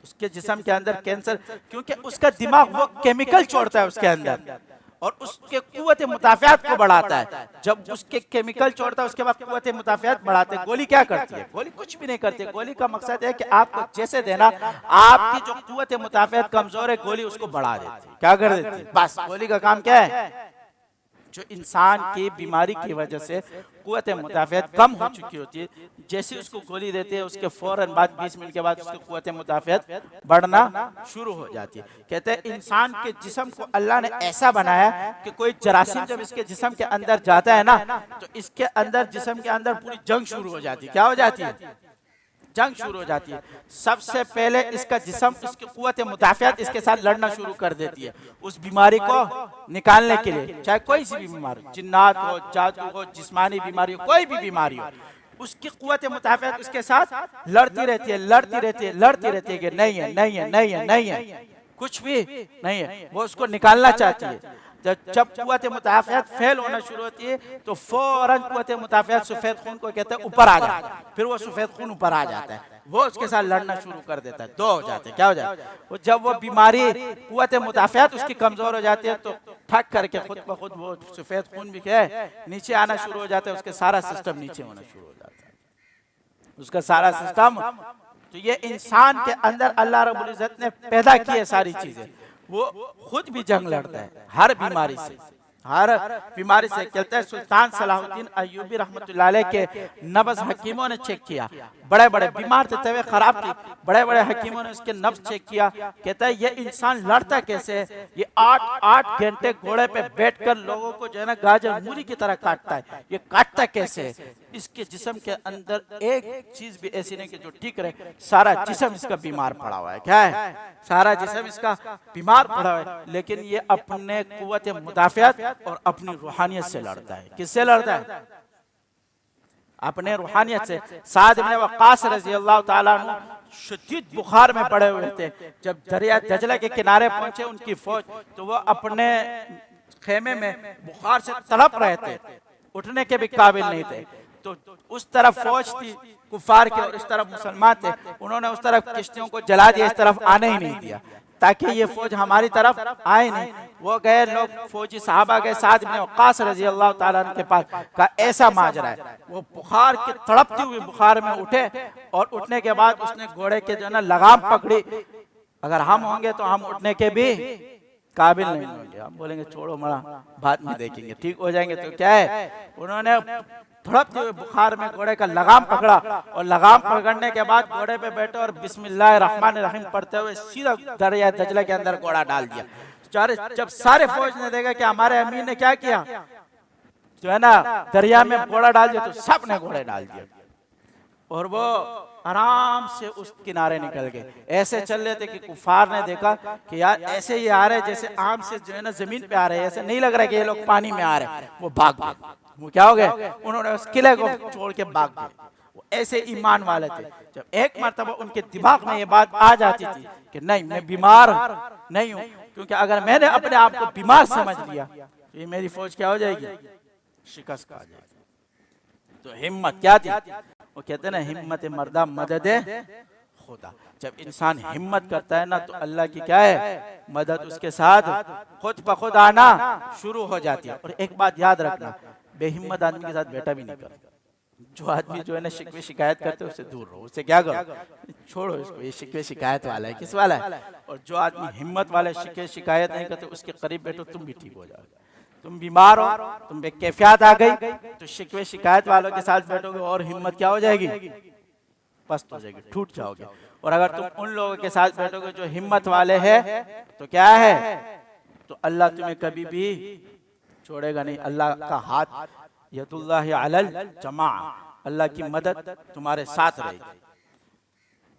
S1: उसके जिस्म के अंदर कैंसर, क्योंकि उसका दिमाग वो केमिकल छोड़ता है उसके अंदर और उसके कुव्वत मुदाफ़ियात को बढ़ाता है। जब उसके केमिकल छोड़ता है उसके बाद कुव्वत मुदाफ़ियात बढ़ाते है। गोली क्या करती है, गोली कुछ भी नहीं करती है। गोली का मकसद है कि आपको जैसे देना, आपकी जो कुव्वत मुदाफ़ियात कमजोर है गोली उसको बढ़ा देती है, क्या कर देती है, बस गोली का काम क्या है, जो इंसान की बीमारी की वजह से कुव्वत मुदाफ़ियत कम हो चुकी होती है, जैसे उसको गोली देते हैं उसके फौरन बाद 20 मिनट के बाद उसकी कुव्वत मुदाफ़ियत बढ़ना शुरू हो जाती है। कहते हैं इंसान के जिस्म को अल्लाह ने ऐसा बनाया कि कोई जरासीम जब इसके जिस्म के अंदर जाता है ना तो इसके अंदर जिस्म के अंदर पूरी जंग शुरू हो जाती है। क्या हो जाती है, जंग शुरू हो जाती है। सबसे पहले इसका जिस्म, इसकी कुव्वत मुदाफ़ियत इसके साथ लड़ना शुरू कर देती है उस बीमारी को निकालने के लिए। चाहे कोई सी भी बीमारी, जिन्नात हो, जादू हो, जिस्मानी बीमारी हो, कोई भी बीमारी हो, उसकी कुव्वत मुदाफ़ियत उसके साथ लड़ती रहती है, लड़ती रहती है, लड़ती रहती है कि नहीं है, नहीं है, नहीं है, नहीं है, कुछ भी नहीं है, वो उसको निकालना चाहती है। जब कुव्वत मुदाफ़ियत फेल होना शुरू होती है तो फौरन कुव्वत मुदाफ़ियत सफेद खून को कहते हैं ऊपर आ जाता है, फिर वो सफेद खून ऊपर आ जाता है, वो उसके साथ लड़ना शुरू कर देता है। दो हो जाते हैं, क्या हो जाता है, वो जब वो बीमारी कुव्वत मुदाफ़ियत उसकी कमजोर हो जाती है तो ठक करके खुद ब खुद वो सफेद खून भी क्या है नीचे आना शुरू हो जाता है, उसके सारा सिस्टम नीचे होना शुरू हो जाता है, उसका सारा सिस्टम। तो ये इंसान के अंदर अल्लाह रब्बुल इज्जत ने पैदा की है सारी चीजें। वो खुद भी जंग लड़ता है हर बीमारी से, हर बीमारी से। कहते हैं सुल्तान सलाहुद्दीन अय्यूबी रहमतुल्लाह अलैह के नब्ज हकीमों ने चेक किया, बड़े बड़े बीमार थे, तबीयत खराब थी, बड़े बड़े हकीमों ने उसके नब्ज चेक किया। कहता है ये इंसान लड़ता कैसे है, ये 8-8 घंटे घोड़े पे बैठकर लोगों को जो है ना गाजर मूली की तरह काटता है, ये काटता कैसे है। इसके जिस्म के अंदर एक चीज भी ऐसी नहीं कि जो ठीक रहे, सारा जिस्म इसका बीमार पड़ा हुआ है। क्या है? सारा जिस्म इसका बीमार पड़ा हुआ है, लेकिन ये अपने कुव्वत मुदाफियत और अपनी रूहानियत से लड़ता है। किससे लड़ता है? अपने रूहानियत से। साद इब्न वक्कास रज़ी अल्लाह ताला अन्हु शदीद बुखार में पड़े हुए थे, जब दरिया दजला के किनारे पहुंचे उनकी फौज, तो वो अपने खेमे में बुखार से तड़प रहे थे, उठने के भी काबिल नहीं थे। तो उस तरफ फौज थी कुफार की और इस तरफ मुसलमान थे, उन्होंने उस तरफ किश्तियों को जला दिया, इस तरफ आने ही नहीं दिया ताकि ये फौज हमारी तरफ आए नहीं। वो गए लोग, फौजी साहबा गए साद इब्न वक्कास रज़ी अल्लाह ताला अन्हु के पास, का ऐसा माजरा है। वो बुखार के तड़पती हुई बुखार में उठे और उठने के बाद उसने घोड़े के जो ना लगाम पकड़ी। अगर हम होंगे तो हम उठने के भी काबिल नहीं होंगे, हम बोलेंगे छोड़ो मरा, बाद में देखेंगे, ठीक हो जाएंगे। तो क्या है, उन्होंने तड़पते हुए बुखार में घोड़े का लगाम पकड़ा और लगाम पकड़ने के बाद घोड़े पे बैठे और बिस्मिल्लाहिर्रहमानिर्रहीम पढ़ते हुए सीधा दरिया दजला के अंदर घोड़ा डाल दिया। जब सारे फौज ने देखा कि हमारे अमीर ने क्या किया, जो है ना दरिया में घोड़ा डाल दिया, तो सब ने घोड़े डाल दिया और वो आराम से उस किनारे निकल गए। ऐसे चल रहे थे कि कुफार ने देखा कि यार ऐसे ही आ रहे जैसे आम से जो है ना जमीन पे आ रहे हैं, ऐसे नहीं लग रहा है कि ये लोग पानी में आ रहे हैं। वो भाग गए। वो क्या हो गए, उन्होंने उस किले को छोड़ के भाग गए। वो ऐसे ईमान वाले थे। जब एक मर्तबा उनके दिमाग में ये बात आ जाती थी कि नहीं मैं बीमार नहीं हूं, क्योंकि अगर मैंने अपने आप को बीमार समझ लिया तो ये मेरी फौज क्या हो जाएगी, शिकस्त खा जाएगी। तो हिम्मत क्या थी, वो कहते हैं ना हिम्मत मर्दा मदद खुदा। जब इंसान हिम्मत करता है ना तो अल्लाह की क्या है मदद उसके साथ खुद ब खुद आना शुरू हो जाती है। और एक बात याद रखना, बेहिम्मत आदमी के साथ बेटा भी नहीं कर। जो आदमी जो है ना शिकवे शिकायत करते है उससे दूर रहो, उससे क्या करो, छोड़ो इसको, ये शिकवे शिकायत वाला है। किस वाला है? और जो आदमी हिम्मत वाले शिकवे शिकायत नहीं करते उसके करीब बैठो, तुम भी ठीक हो जाओगे। तुम बीमार हो, तुम पे कैफियत आ गई, तो शिकवे शिकायत वालों के साथ बैठोगे और हिम्मत क्या हो जाएगी, पस्त हो जाएगी, टूट जाओगे। और अगर तुम उन लोगों के साथ बैठोगे जो हिम्मत वाले हैं, तो क्या है, तो अल्लाह तुम्हें कभी भी छोड़ेगा नहीं। अल्लाह का हाथ यदुल्लाहि अलल जमा, अल्लाह की मदद तुम्हारे साथ रहेगी।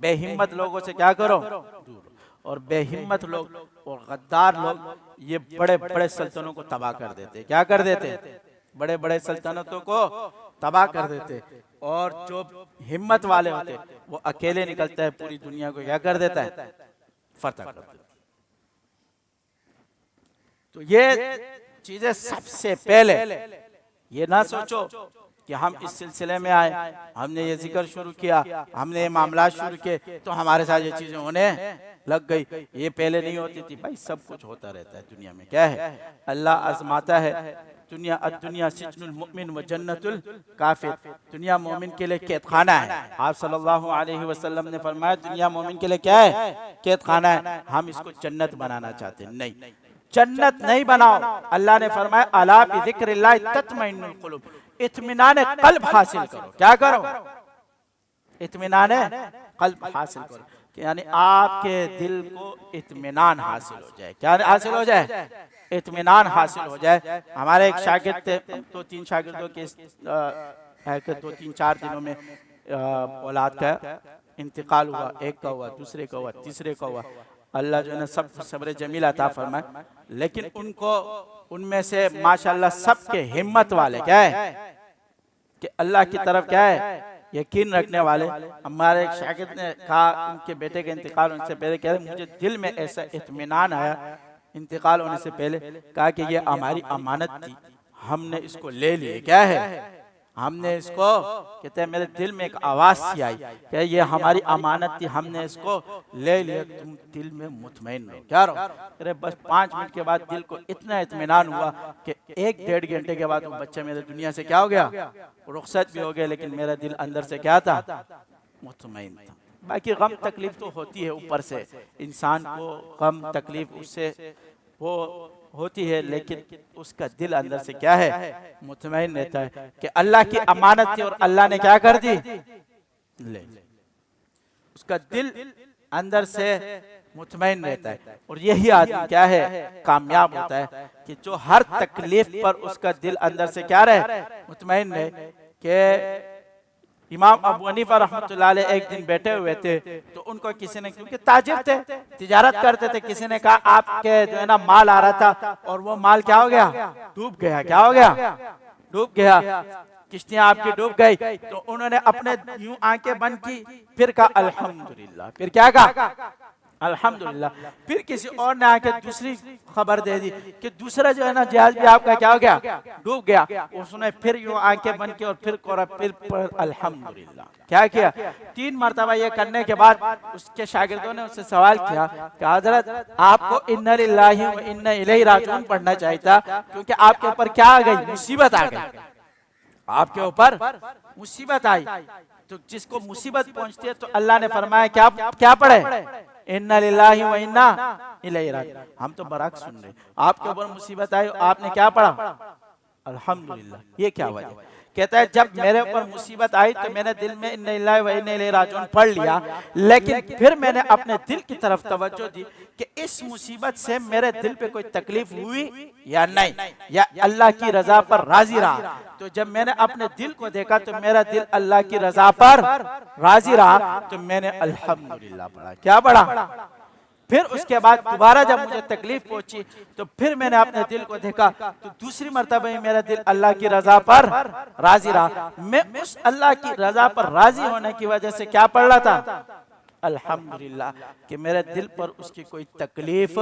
S1: बेहिम्मत लोगों से क्या करो, दूर। और बेहिम्मत लोग और गद्दार लोग ये बड़े बड़े सल्तनतों को तबाह कर देते। क्या कर देते? बड़े बड़े सल्तनतों को तबाह कर देते। और जो हिम्मत वाले होते वो अकेले निकलता है, पूरी दुनिया को क्या कर देता है, फतह कर देता है। तो ये चीजें सबसे पहले ये ना सोचो कि हम इस सिलसिले में आए, हमने ये जिक्र शुरू किया, हमने ये मामला शुरू किए तो हमारे साथ ये चीजें होने लग गई। ये पहले नहीं होती थी भाई, सब कुछ होता रहता है दुनिया में। क्या है, अल्लाह आजमाता है। दुनिया सिजनुल मुमिन व जन्नतुल काफिर, दुनिया मोमिन के लिए कैद खाना है। आप सल्लल्लाहु अलैहि वसल्लम ने फरमाया दुनिया मोमिन के लिए क्या है, कैद खाना है। हम इसको जन्नत बनाना चाहते हैं, नहीं जन्नत नहीं बनाओ। अल्लाह ने फरमाया अला बिज़िक्रिल्लाह तत्मइन्नुल कुलूब, इत्मीनान कल्ब हासिल करो। क्या करो, इत्मीनान कल्ब हासिल करो, यानी आपके दिल को इत्मीनान हासिल हो जाए। क्या हासिल हो जाए, इत्मीनान हासिल हो जाए। हमारे एक शागिर्द थे, 2-3 शागिर्दों के 2-3-4 दिनों में औलाद का इंतकाल हुआ। एक का हुआ, दूसरे का हुआ, तीसरे का हुआ। अल्लाह जो है ना सब सब्र जमील अता फरमाए। लेकिन उनको उनमें से माशाल्लाह सबके हिम्मत वाले क्या है कि अल्लाह की तरफ क्या है यकीन रखने वाले। हमारे एक शागिर्द ने कहा उनके बेटे के इंतकाल होने से पहले, कह रहे मुझे दिल में ऐसा इत्मीनान आया इंतकाल होने से पहले, कहा कि ये हमारी अमानत थी, हमने इसको ले लिए। क्या है, हमने इसको, कहते हैं मेरे दिल में एक आवाज सी आई कि ये हमारी अमानत थी, हमने इसको ले लिया। तुम दिल में मुतमईन रहो। क्या रहो, अरे बस 5 मिनट के बाद दिल को इतना इत्मीनान हुआ कि 1-1.5 घंटे के बाद वो बच्चा मेरे दुनिया से क्या हो गया, रुखसत भी हो गया, लेकिन मेरा दिल अंदर से क्या था, मुतमईन था। बाकी गम तकलीफ तो होती है ऊपर से, इंसान को गम तकलीफ उससे वो होती है, लेकिन उसका दिल अंदर से क्या है, मुतमईन रहता है कि अल्लाह की अमानत थी और अल्लाह ने क्या कर दी, ले। उसका दिल अंदर से मुतमईन रहता है। और यही आदमी क्या है, कामयाब होता है कि जो हर तकलीफ पर उसका दिल अंदर से क्या रहे, मुतमईन रहे। कि इमाम अबू हनीफा रहमतुल्लाह अलैह एक दिन बैठे हुए थे, तो उनको किसी ने, क्योंकि ताजिर थे, तिजारत करते थे, किसी ने कहा आपके जो है ना माल आ रहा था और वो माल क्या हो गया, डूब गया। क्या हो गया, डूब गया, किश्तियां आपकी डूब गई। तो उन्होंने अपने यूं आंखें बंद की, फिर कहा अल्हम्दुलिल्लाह। फिर क्या कहा, अल्हम्दुलिल्लाह। फिर किसी और ने आके दूसरी खबर दे दी कि दूसरा जो है ना जहाज भी आपका क्या हो गया, डूब गया। उसने फिर यूं आंखें बंद की और फिर अल्हम्दुलिल्लाह। क्या किया, 3 मरतबा ये करने के बाद उसके शागिर्दों ने उससे सवाल किया कि हजरत आपको इन्ना लिल्लाहि व इन्ना इलैहि राजिऊन पढ़ना चाहिए था, क्योंकि आपके ऊपर क्या आ गई, मुसीबत आ गई, आपके ऊपर मुसीबत आई। तो जिसको मुसीबत पहुंचती है तो अल्लाह ने फरमाया क्या क्या पढ़े, इन्ना लिल्लाहि व इन्ना इलैहि राजिऊन। हम तो बराक सुन रहे, आपके ऊपर मुसीबत आई, आपने क्या पढ़ा, अल्हम्दुलिल्लाह। ये क्या वजह, कहता है जब मेरे ऊपर मुसीबत आई तो मैंने दिल में इन्ना लिल्लाहि व इन्ना इलैहि राजिऊन पढ़ लिया, लेकिन फिर मैंने अपने दिल की तरफ तवज्जो दी कि इस मुसीबत से मेरे दिल पे कोई तकलीफ हुई या नहीं, या अल्लाह की रजा पर राजी रहा। तो जब मैंने अपने दिल को देखा तो मेरा दिल अल्लाह की रजा पर राजी रहा, तो मैंने अल्हम्दुलिल्लाह पढ़ा। क्या पढ़ा, फिर उसके बाद दोबारा जब मुझे तकलीफ पहुंची तो फिर मैंने अपने दिल को देखा, तो दूसरी मर्तबा मेरा दिल अल्लाह की रजा पर राजी रहा। मैं उस अल्लाह की रजा पर राजी होने की वजह से क्या पढ़ रहा था, अल्हम्दुलिल्लाह, कि मेरे दिल पर उसकी कोई तकलीफ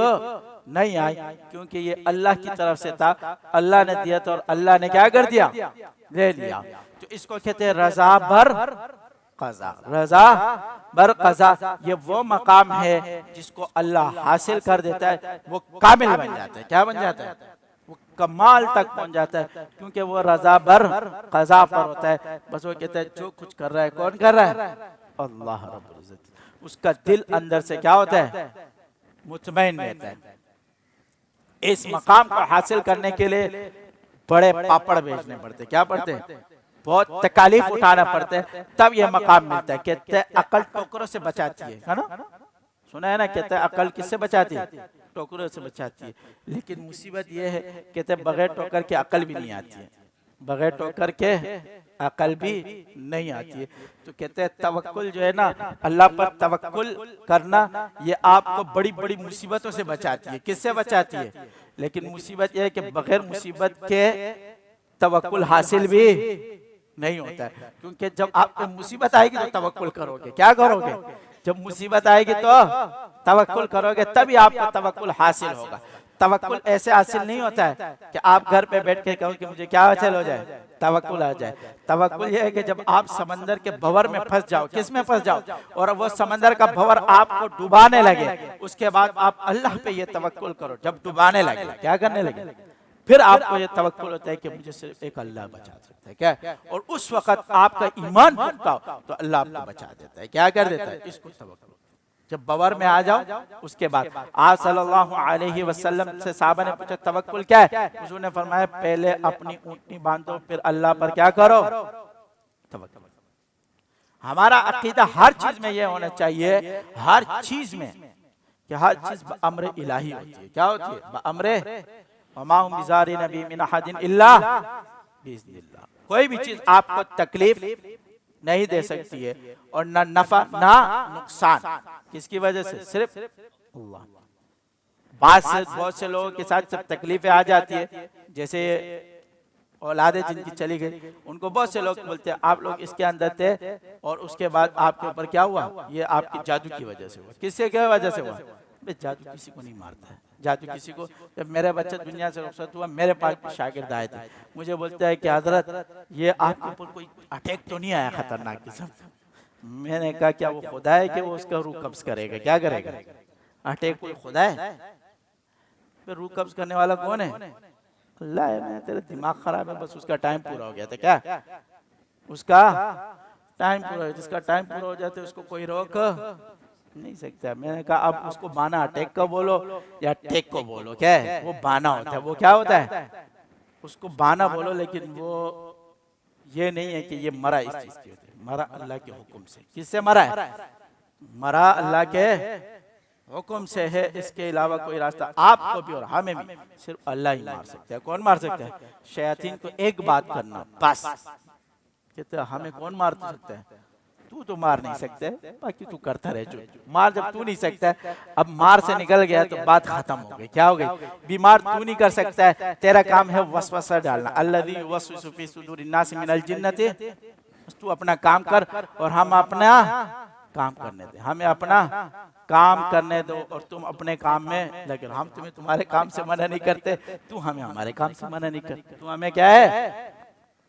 S1: नहीं आई, क्योंकि ये अल्लाह की तरफ से था, अल्लाह ने दिया था और अल्लाह ने क्या कर दिया, ले लिया। तो इसको कहते हैं रजा बर कज़ा, रजा बर कज़ा। ये वो मकाम है जिसको अल्लाह हासिल कर देता है, वो कामिल बन जाता है। क्या बन जाता है, वो कमाल तक पहुंच जाता है, क्योंकि वो रजा बर कज़ा पर होता है। बस वो कहता है जो कुछ कर रहा है कौन कर रहा है, अल्लाह रब्बुल इज्जत। उसका दिल अंदर से क्या होता है, मुतमईन रहता है। इस मकाम को हासिल करने के लिए बड़े पापड़ बेचने पड़ते, क्या पड़ते हैं, बहुत तकालीफ उठाना पड़ता है, तब ये मकाम मिलता है। कहते हैं अकल टोकरों से बचाती है ना, सुना है ना, कहते हैं अकल किससे बचाती है, टोकरों से बचाती है। लेकिन मुसीबत ये है, कहते हैं बगैर टोकर के अकल भी नहीं आती है, बगैर टोकर के अकल भी नहीं आती है। तो कहते हैं तवक्कुल जो है ना, अल्लाह पर तवक्कुल करना, ये आपको बड़ी बड़ी मुसीबतों से बचाती है। किससे बचाती है, लेकिन मुसीबत यह है कि बगैर मुसीबत के तवक्कुल हासिल भी नहीं होता है। क्योंकि जब आप पे मुसीबत आएगी तो तवक्कुल करोगे, क्या करोगे, जब मुसीबत आएगी तो तवक्कुल करोगे, तभी आपको तवक्कुल हासिल होगा। तवक्कुल ऐसे हासिल नहीं होता है कि आप घर पे बैठ के कहो कि मुझे क्या हासिल हो जाए, तवक्कुल आ जाए। तवक्कुल ये है कि जब आप समंदर के भंवर में फंस जाओ, किस में फंस जाओ, और वो समंदर का भंवर आपको डुबाने लगे, उसके बाद आप अल्लाह पे ये तवक्कुल करो। जब डुबाने लगे, क्या करने लगे, फिर आपको ये तवक्कुल होता है कि मुझे सिर्फ एक अल्लाह बचा सकता है, क्या, और उस वक्त आपका ईमान पुख्ता हो तो अल्लाह आपको बचा देता है, क्या कर देता है, इसको तवक्कुल। जब बवर में आ जाओ, उसके बाद आप सल्लल्लाहु अलैहि वसल्लम से साहबा ने पूछा तवक्कुल क्या है, उसने फरमाया पहले अपनी ऊँटनी बांधो, फिर अल्लाह पर क्या करो, तवक्कुल। हमारा अकीदा हर चीज में यह होना चाहिए, हर चीज में, कि हर चीज अम्र इलाही होती है। क्या होती है, अम्रे कोई भी चीज आपको तकलीफ नहीं दे सकती है, और ना नफा ना नुकसान, किसकी वजह से, सिर्फ अल्लाह। बहुत से लोगों के साथ जब तकलीफें आ जाती है, जैसे औलादे जिनकी चली गई, उनको बहुत से लोग बोलते हैं आप लोग इसके अंदर थे और उसके बाद आपके ऊपर क्या हुआ, ये आपकी जादू की वजह से हुआ। किससे क्या वजह से हुआ, जादू किसी को नहीं मारता है, जादू किसी को। जब मेरा बच्चा दुनिया से रुखसत हुआ, मेरे पास भी शागिर्द आए थे, मुझे बोलता है कि हजरत ये आपके ऊपर कोई अटैक तो नहीं आया खतरनाक किस्म। मैंने कहा क्या वो खुदा है कि वो उसका रूह कब्ज करेगा, क्या करेगा, अटैक कोई खुदा है, फिर रूह कब्ज करने वाला कौन है, अल्लाह है। मैं तेरा दिमाग खराब है, बस उसका टाइम पूरा हो गया था, क्या उसका टाइम पूरा, जिसका टाइम पूरा हो जाता है उसको कोई रोक नहीं सकता। मैंने कहा अब उसको बाना टेक को बोलो या टेक को बोलो, क्या है वो बाना होता है, वो क्या होता है, उसको बाना बोलो, लेकिन वो ये नहीं है कि ये मरा इस चीज की होती है। मरा अल्लाह के हुक्म से। किससे मरा है? मरा अल्लाह के हुक्म से है, इसके अलावा कोई रास्ता आपको भी और हमें भी सिर्फ अल्लाह ही मार सकता है। कौन मार सकता है? शैतान को एक बात करना बस, कहते हमें कौन मार सकता है? तू तो मार नहीं सकता, बाकी तू करता रहे जो मार। जब तू नहीं सकता, अब मार से निकल गया तो बात खत्म हो गई। क्या हो गई? बीमार तू नहीं कर सकता है, तेरा काम है वसवसा डालना। अल्लज़ी युवस्विसु फी सुदूरिन नास मिनल जिन्नति, तू अपना काम कर और हम अपना काम करने दे, हमें अपना काम करने दो और तुम अपने काम में। लेकिन हम तुम्हें तुम्हारे काम से मना नहीं करते, तू हमें हमारे काम से मना नहीं करते। तू हमें क्या है?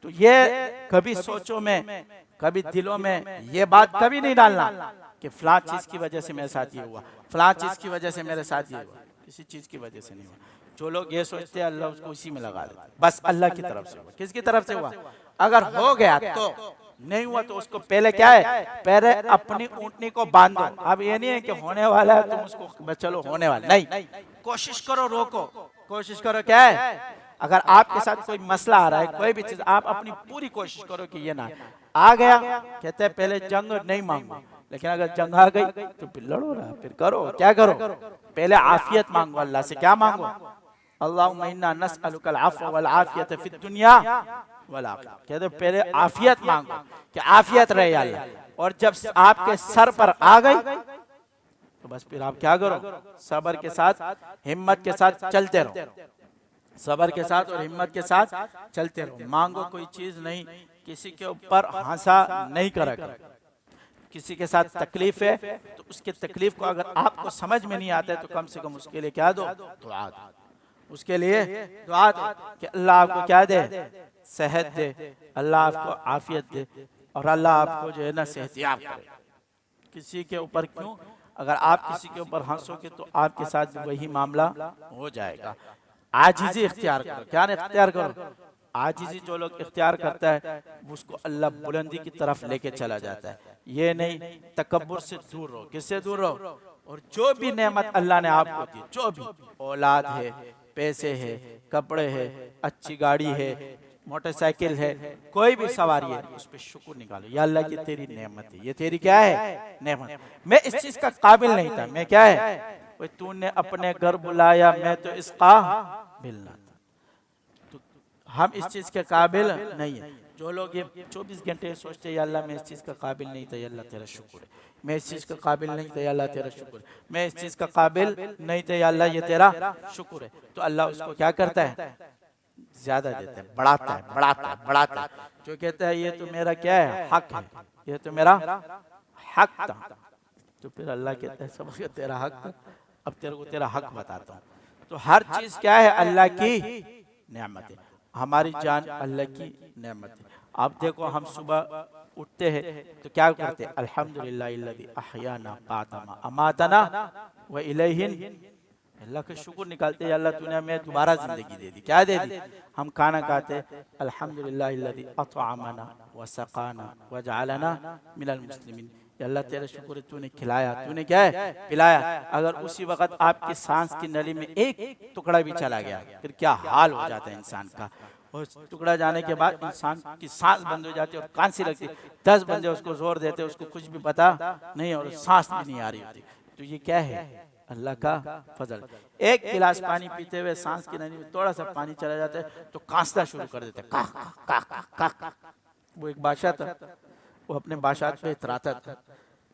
S1: तो ये कभी सोचो में, कभी दिलों में ये बात कभी नहीं डालना कि फलां चीज की वजह से मेरे साथ ये हुआ, फलां चीज की वजह से मेरे साथ ये हुआ। किसी चीज की वजह से नहीं हुआ। जो लोग ये सोचते हैं अल्लाह उसको इसी में लगा देता है, बस अल्लाह की तरफ से हुआ। किसकी तरफ से हुआ? अगर हो गया तो, नहीं हुआ तो उसको पहले क्या है, पहले अपनी ऊँटनी को बांधो। अब ये नहीं है कि होने वाला है तुम उसको चलो होने वाला, नहीं, कोशिश करो, रोको, कोशिश करो। क्या है? अगर आपके साथ कोई मसला आ रहा है, कोई भी चीज, आप अपनी पूरी कोशिश करो कि ये ना आ गया। कहते हैं पहले जंग नहीं मांगो, लेकिन अगर जंग आ गई तो फिर लड़ो ना, फिर करो। क्या करो? पहले आफियत मांगो अल्लाह से। क्या मांगो? अल्लाहुम्मा इन्ना नस्अलुकल अफ़्व वल आफियत फिद दुनिया वल आखिरह। कहते पहले आफियत मांगो कि आफियत रहे अल्लाह, और जब आपके सर पर आ गई तो बस फिर आप क्या करो? सब्र के साथ, हिम्मत के साथ चलते रहो। सब्र के साथ और हिम्मत के साथ चलते रहो। मांगो कोई चीज नहीं, किसी के ऊपर हंसा नहीं करा करो। किसी के साथ तकलीफ है तो उसके तकलीफ को अगर आपको समझ में नहीं आता है तो कम से कम उसके लिए क्या दो? दुआ दो। उसके लिए दुआ दो कि अल्लाह आपको क्या दे? सेहत दे, अल्लाह आपको आफियत दे, और अल्लाह आपको जो है ना सेहतियाब करे। किसी के ऊपर क्यों? अगर आप किसी के ऊपर हंसोगे तो आपके साथ वही मामला हो जाएगा। आजिज़ी इख्तियार करो। क्या इख्तियार करो? आजिज़ी जो लोग इख्तियार करता है उसको अल्लाह बुलंदी की तरफ लेके चला जाता है। ये नहीं, तकब्बुर से दूर रहो। किससे दूर रहो? और जो भी नेमत अल्लाह ने आपको दी, जो भी औलाद है, पैसे है, कपड़े है, अच्छी गाड़ी है, मोटरसाइकिल है, कोई भी सवारी है, उस पर शुक्र निकालो। या अल्लाह की तेरी नेमत है, ये तेरी क्या है? नेमत। मैं इस चीज का काबिल नहीं था, मैं क्या है, तूने अपने घर बुलाया, मैं तो इसका काबिल ना था। तो हम इस चीज के काबिल नहीं है। जो लोग ये 24 घंटे सोचते हैं या अल्लाह मैं इस चीज का काबिल नहीं था, या अल्लाह तेरा शुक्र है, मैं इस चीज का काबिल नहीं था, या अल्लाह तेरा शुक्र है, मैं इस चीज का काबिल नहीं था, या अल्लाह ये तेरा शुक्र है, तो अल्लाह उसको क्या करता है? ज्यादा देता है, बढ़ाता है, बढ़ाता है, बढ़ाता है। जो कहता है ये तो मेरा क्या है? हक है, ये तो मेरा हक था, तो फिर अल्लाह कहता है समझ गया तेरा हक था, अब तेरे को तेरा हक बताता हूँ। तो हर चीज क्या है? अल्लाह की नेमत है। हमारी जान अल्लाह की नेमत है। आप देखो हम सुबह उठते हैं तो क्या करते हैं? अल्हम्दुलिल्लाहिल्लज़ी अहयाना बादमा अमातना व इलैहिन, अल्लाह का शुक्र निकालते हैं, अल्लाह तूने हमें दोबारा जिंदगी दे दी। क्या दे दी? हम खाना खाते, अल्हम्दुलिल्लाहिल्लज़ी अतअमना व सक़ाना व जअलना मिनल मुस्लिमीन। अल्लाह तेरा शुक्र है, तूने खिलाया, तूने क्या है? पिलाया। अगर उसी वक्त आपकी सांस की नली में एक टुकड़ा भी चला गया फिर क्या हाल हो जाता है इंसान का। और टुकड़ा जाने के बाद इंसान की सांस बंद हो जाती है और कांसी लगती है। 10 बंदे उसको जोर देते, उसको कुछ भी पता नहीं और सांस भी नहीं आ रही होती। तो ये क्या है? अल्लाह का फजल। एक गिलास पानी पीते हुए सांस की नली में थोड़ा सा पानी चला जाता है तो कांसना शुरू कर देते हैं, का, का, का। वो एक बादशाह था, वो अपने बादशाह पे इतराता था।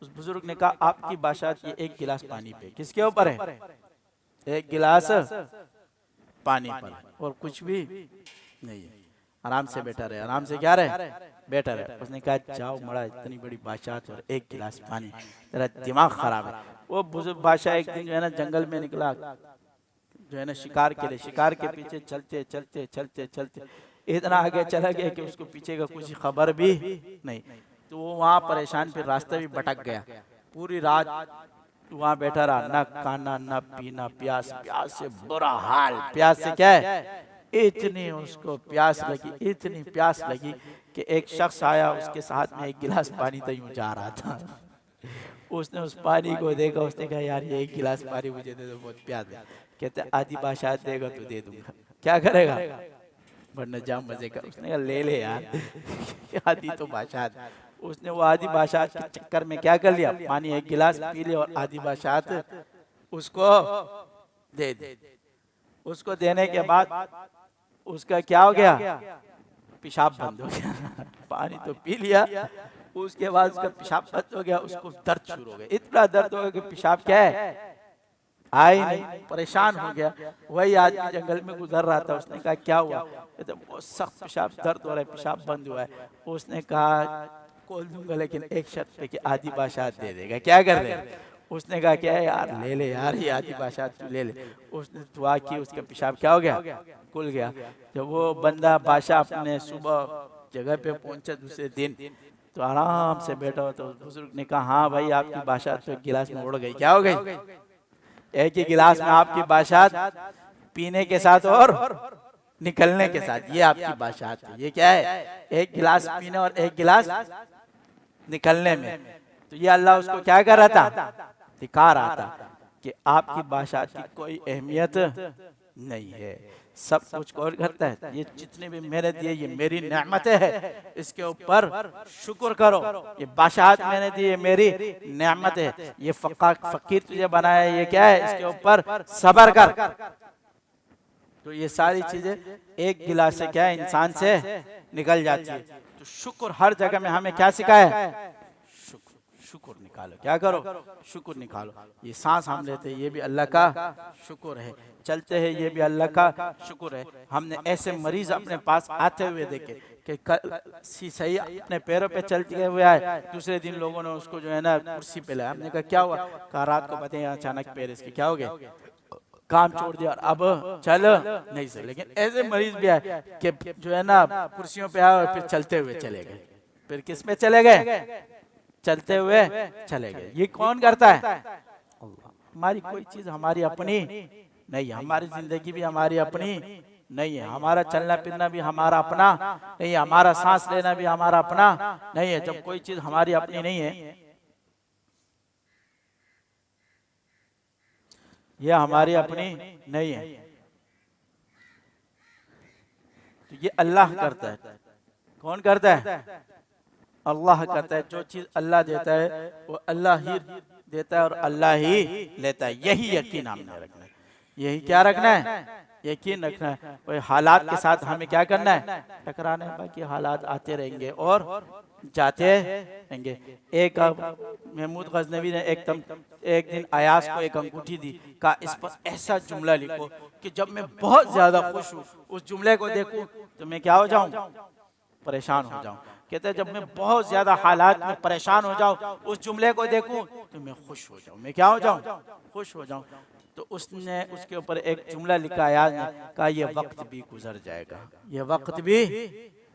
S1: उस बुजुर्ग ने कहा आपकी बादशाह ये एक गिलास पानी पे किसके ऊपर है? एक गिलास पानी पर, और कुछ भी नहीं है, आराम से बैठा रहे। आराम से क्या रहे? बैठा रहे। उसने कहा जाओ मड़ा, इतनी बड़ी बादशाह और एक गिलास पानी, तेरा दिमाग खराब है। वो बुजुर्ग बादशाह एक दिन जो है ना जंगल में निकला, जो है ना शिकार के लिए, शिकार के पीछे चलते चलते चलते चलते इतना आगे चला गया कि उसको पीछे का कुछ खबर भी नहीं। तो वो वहाँ परेशान, फिर रास्ता भी भटक गया। पूरी रात वहाँ बैठा रहा, न खाना न पीना, प्यास, प्यास से बुरा हाल। प्यास से क्या है? इतनी उसको प्यास लगी, इतनी प्यास लगी कि एक शख्स आया, उसके साथ में एक गिलास पानी तो यूं जा रहा था। उसने उस पानी को देखा, उसने कहा यार ये एक गिलास पानी मुझे दे दो, बहुत प्यास है। कहते आधी बादशाह देगा तो दे दूंगा। क्या करेगा? वरना जाम मजे का। उसने कहा ले ले यार आधी तो बादशाह। उसने वो आधी बादशाह के चक्कर में क्या कर लिया, पानी एक गिलास पी लिया और आधी बादशाह उसको दे दी। उसको देने के बाद उसका क्या हो गया, पेशाब बंद हो गया पानी तो पी लिया, उसके बाद उसका पेशाब बंद हो गया, उसको दर्द शुरू हो गया, इतना दर्द हो गया कि पेशाब क्या है आई नहीं, परेशान हो गया। वही आदमी जंगल में गुजर रहा था, उसने कहा क्या हुआ, तो बहुत सख्त पेशाब दर्द हो रहा है, पेशाब बंद हुआ है। उसने कहा खोल दूंगा लेकिन एक शर्त पे कि आधी बादशाह दे देगा। क्या कर दे? उसने कहा क्या है यार, ले ले यार ये आधी बादशाह तू ले ले। उसने दुआ की, उसका पेशाब क्या हो गया, खुल गया। जब वो बंदा बादशाह अपने सुबह जगह पे पहुंचा दूसरे दिन, तो आराम से बैठा हो, तो बुजुर्ग ने कहा हाँ भाई आपकी बादशाह तो एक गिलास में उड़ गई। क्या हो गई? एक ही गिलास में आपकी बादशाह पीने के साथ और निकलने के साथ, ये आपकी बादशाह थी। ये क्या है, एक गिलास पीने और एक गिलास निकलने में। तो ये अल्लाह उसको क्या कर रहा था, दिखा रहा था कि आपकी बादशाह की कोई अहमियत नहीं है, सब कुछ कौन करता है, ये जितने भी मेरे दिए ये मेरी नेमतें है, इसके ऊपर शुक्र करो। ये बादशाहत मैंने दी, ये मेरी नेमत है। ये फकीर तुझे बनाया, ये क्या है, इसके ऊपर सब्र कर। तो ये सारी चीजें एक गिलास से क्या है इंसान से निकल जाती है। तो शुक्र हर जगह में हमें क्या सिखाया है, शुक्र निकालो। क्या करो, शुक्र निकालो। ये सांस हम लेते हैं ये भी अल्लाह का शुक्र है, चलते हैं ये भी अल्लाह का शुक्र है। हमने ऐसे मरीज अपने पास आते हुए देखे कि सही अपने पैरों पे चलते हुए आए, दूसरे दिन लोगों ने उसको जो है ना कुर्सी पे लाया। हमने कहा क्या हुआ, कहा रात को पता है अचानक पैर इसके क्या हो गए, काम छोड़ दिया और अब चल नहीं सर। लेकिन ऐसे मरीज भी आए कि जो है ना कुर्सियों पे आए और फिर चलते हुए चले गए। फिर किस में चले गए, चलते हुए चले गए। ये कौन करता है, अल्लाह। हमारी कोई चीज हमारी अपनी नहीं है, हमारी जिंदगी भी हमारी अपनी नहीं है, हमारा चलना फिरना भी हमारा अपना नहीं है, हमारा सांस लेना भी हमारा अपना नहीं है। जब कोई चीज हमारी अपनी नहीं है, ये हमारी अपनी नहीं है, तो ये अल्लाह करता है। कौन करता है, अल्लाह करता है। जो चीज अल्लाह देता है वो अल्लाह ही देता है और अल्लाह ही लेता है। यही यकीन हमने रखना है, यही क्या रखना है, यकीन रखना है। वही हालात के साथ हमें क्या करना है, टकराना है। बाकी हालात आते रहेंगे और जाते रहेंगे। एक महमूद गजनवी ने एक दिन अयास को एक अंगूठी दी, कहा इस पर ऐसा जुमला लिखो कि जब मैं बहुत ज्यादा खुश हूँ उस जुमले को देखूं तो मैं क्या हो जाऊं, परेशान हो जाऊं। कहते हैं जब मैं बहुत ज्यादा हालात में परेशान हो जाऊं उस जुमले को देखूं तो मैं खुश हो जाऊं, मैं क्या हो जाऊं, खुश हो जाऊं। तो उसने उसके ऊपर एक जुमला लिखा, याद ने कहा ये वक्त भी गुजर जाएगा, ये वक्त भी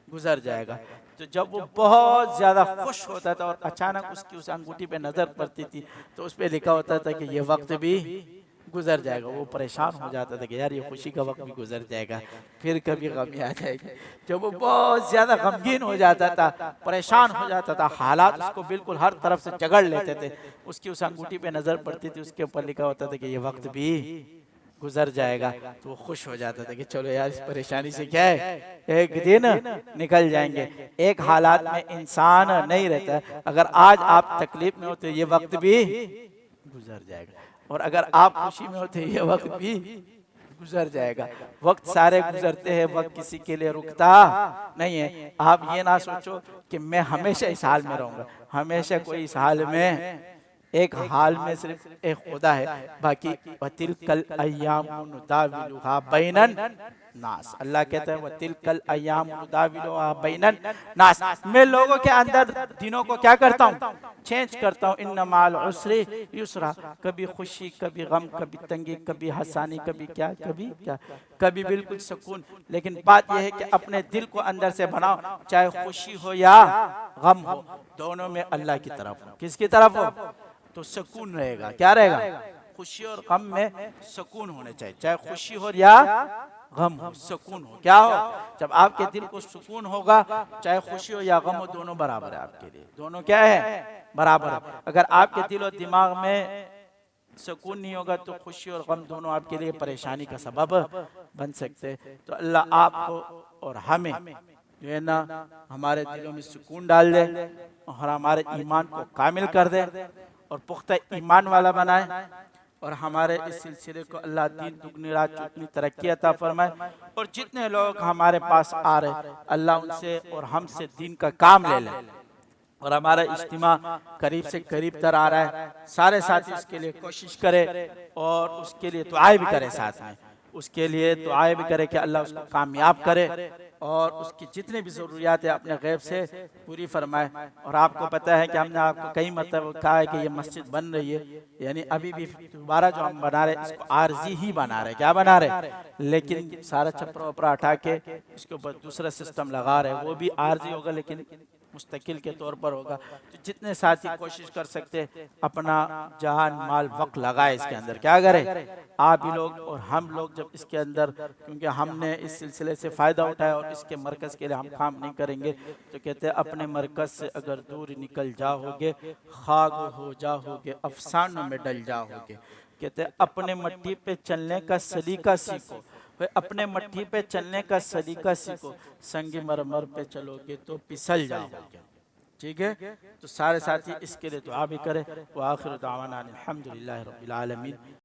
S1: गुजर जाएगा। तो जब वो बहुत ज्यादा खुश होता था और अचानक उसकी उस अंगूठी पे नजर पड़ती थी तो उस पे लिखा होता था कि ये वक्त भी गुजर जाएगा। वो परेशान हो जाता था कि यार ये खुशी का वक्त भी गुजर जाएगा, फिर कभी गमी आ जाएगी। जब वो बहुत ज्यादा गमगीन हो जाता था, परेशान हो जाता था, हालात उसको बिल्कुल हर तरफ से जगड़ लेते थे, उसकी उस अंगूठी पे नजर पड़ती थी, उसके ऊपर लिखा होता था कि ये वक्त भी गुजर जाएगा। तो वो खुश हो जाता था कि चलो यार इस परेशानी से क्या है, एक दिन निकल जाएंगे। एक हालात में इंसान नहीं रहता, अगर आज आप तकलीफ में होते ये वक्त भी गुजर जाएगा, और अगर आप खुशी में होते ये वक्त भी गुजर जाएगा। वक्त सारे गुजरते हैं, वक्त किसी के लिए रुकता नहीं है। आप ये ना सोचो कि मैं हमेशा इस हाल में रहूंगा, हमेशा कोई इस हाल में, एक हाल में सिर्फ एक खुदा है, बाकी वतिलकल अय्याम नुदाविलुहा बैनन नास। अल्लाह कहता है वतिलकल अय्याम नुदाविलुहा बैनन नास, मैं लोगों के अंदर दिनों को क्या करता हूँ, चेंज करता हूँ। इन्ना माल उसरी युसरा, कभी खुशी कभी गम, कभी तंगी कभी हंसानी, कभी क्या कभी क्या, कभी बिल्कुल सुकून। लेकिन बात यह है कि अपने दिल को अंदर से बनाओ, चाहे खुशी हो या गम हो, दोनों में अल्लाह की तरफ हो। किसकी तरफ हो, तो सुकून रहेगा। क्या रहेगा, खुशी और गम में सुकून होने चाहिए, चाहे खुशी हो या गम हो, सुकून हो। क्या हो? जब आपके दिल को सुकून होगा, चाहे खुशी हो या गम हो, दोनों बराबर है आपके लिए। दोनों क्या है? बराबर है। अगर आपके दिल और दिमाग में सुकून नहीं होगा तो खुशी और गम दोनों आपके लिए परेशानी का सबब बन सकते। तो अल्लाह आपको और हमें जो है ना हमारे दिलों में सुकून डाल दे और हमारे ईमान को कामिल कर दे और पुख्ता ईमान वाला बनाए और हमारे इस सिलसिले को अल्लाह दीन दुगनी रात चौगुनी तरक्की अता फरमाए। और जितने लोग हमारे पास आ रहे अल्लाह उनसे और हमसे दीन का काम ले ले। और हमारा इज्तिमा करीब से करीब तर आ रहा है, सारे साथी इसके लिए कोशिश करें और उसके लिए दुआएं भी करें, साथ में उसके लिए दुआएं भी करें कि अल्लाह उसको कामयाब करे और उसकी जितनी भी ज़रूरियात है अपने गैब से पूरी फरमाए। और आपको पता है कि हमने आपको कई मतलब कहा है कि ये मस्जिद बन रही है, यानी अभी भी दोबारा जो हम बना रहे हैं इसको आरजी ही बना रहे, क्या बना रहे, लेकिन सारा छपरा वपरा हटा के इसके ऊपर दूसरा सिस्टम लगा रहे, वो भी आरजी होगा लेकिन मुस्तकिल के तौर पर होगा। तो जितने साथी कोशिश कर सकते अपना जान माल वक्त लगाए इसके अंदर, क्या करें आप भी लोग और हम लोग जब इसके अंदर, क्योंकि हमने इस सिलसिले से फ़ायदा उठाया और इसके मरकज़ के लिए हम काम नहीं करेंगे तो कहते हैं अपने मरकज़ से अगर दूर निकल जाओगे खाक हो जाओगे अफसानों में डल जाओगे। कहते हैं अपने मट्टी पे चलने का सलीका सीखो, अपने मट्टी पे चलने का सलीका सीखो, संगी मरमर पे चलोगे तो फिसल जाओगे। ठीक है, तो सारे साथी इसके लिए दुआ भी करें। व आखिर दावाना अनिल हम्दुलिल्लाहि रब्बिल आलमीन।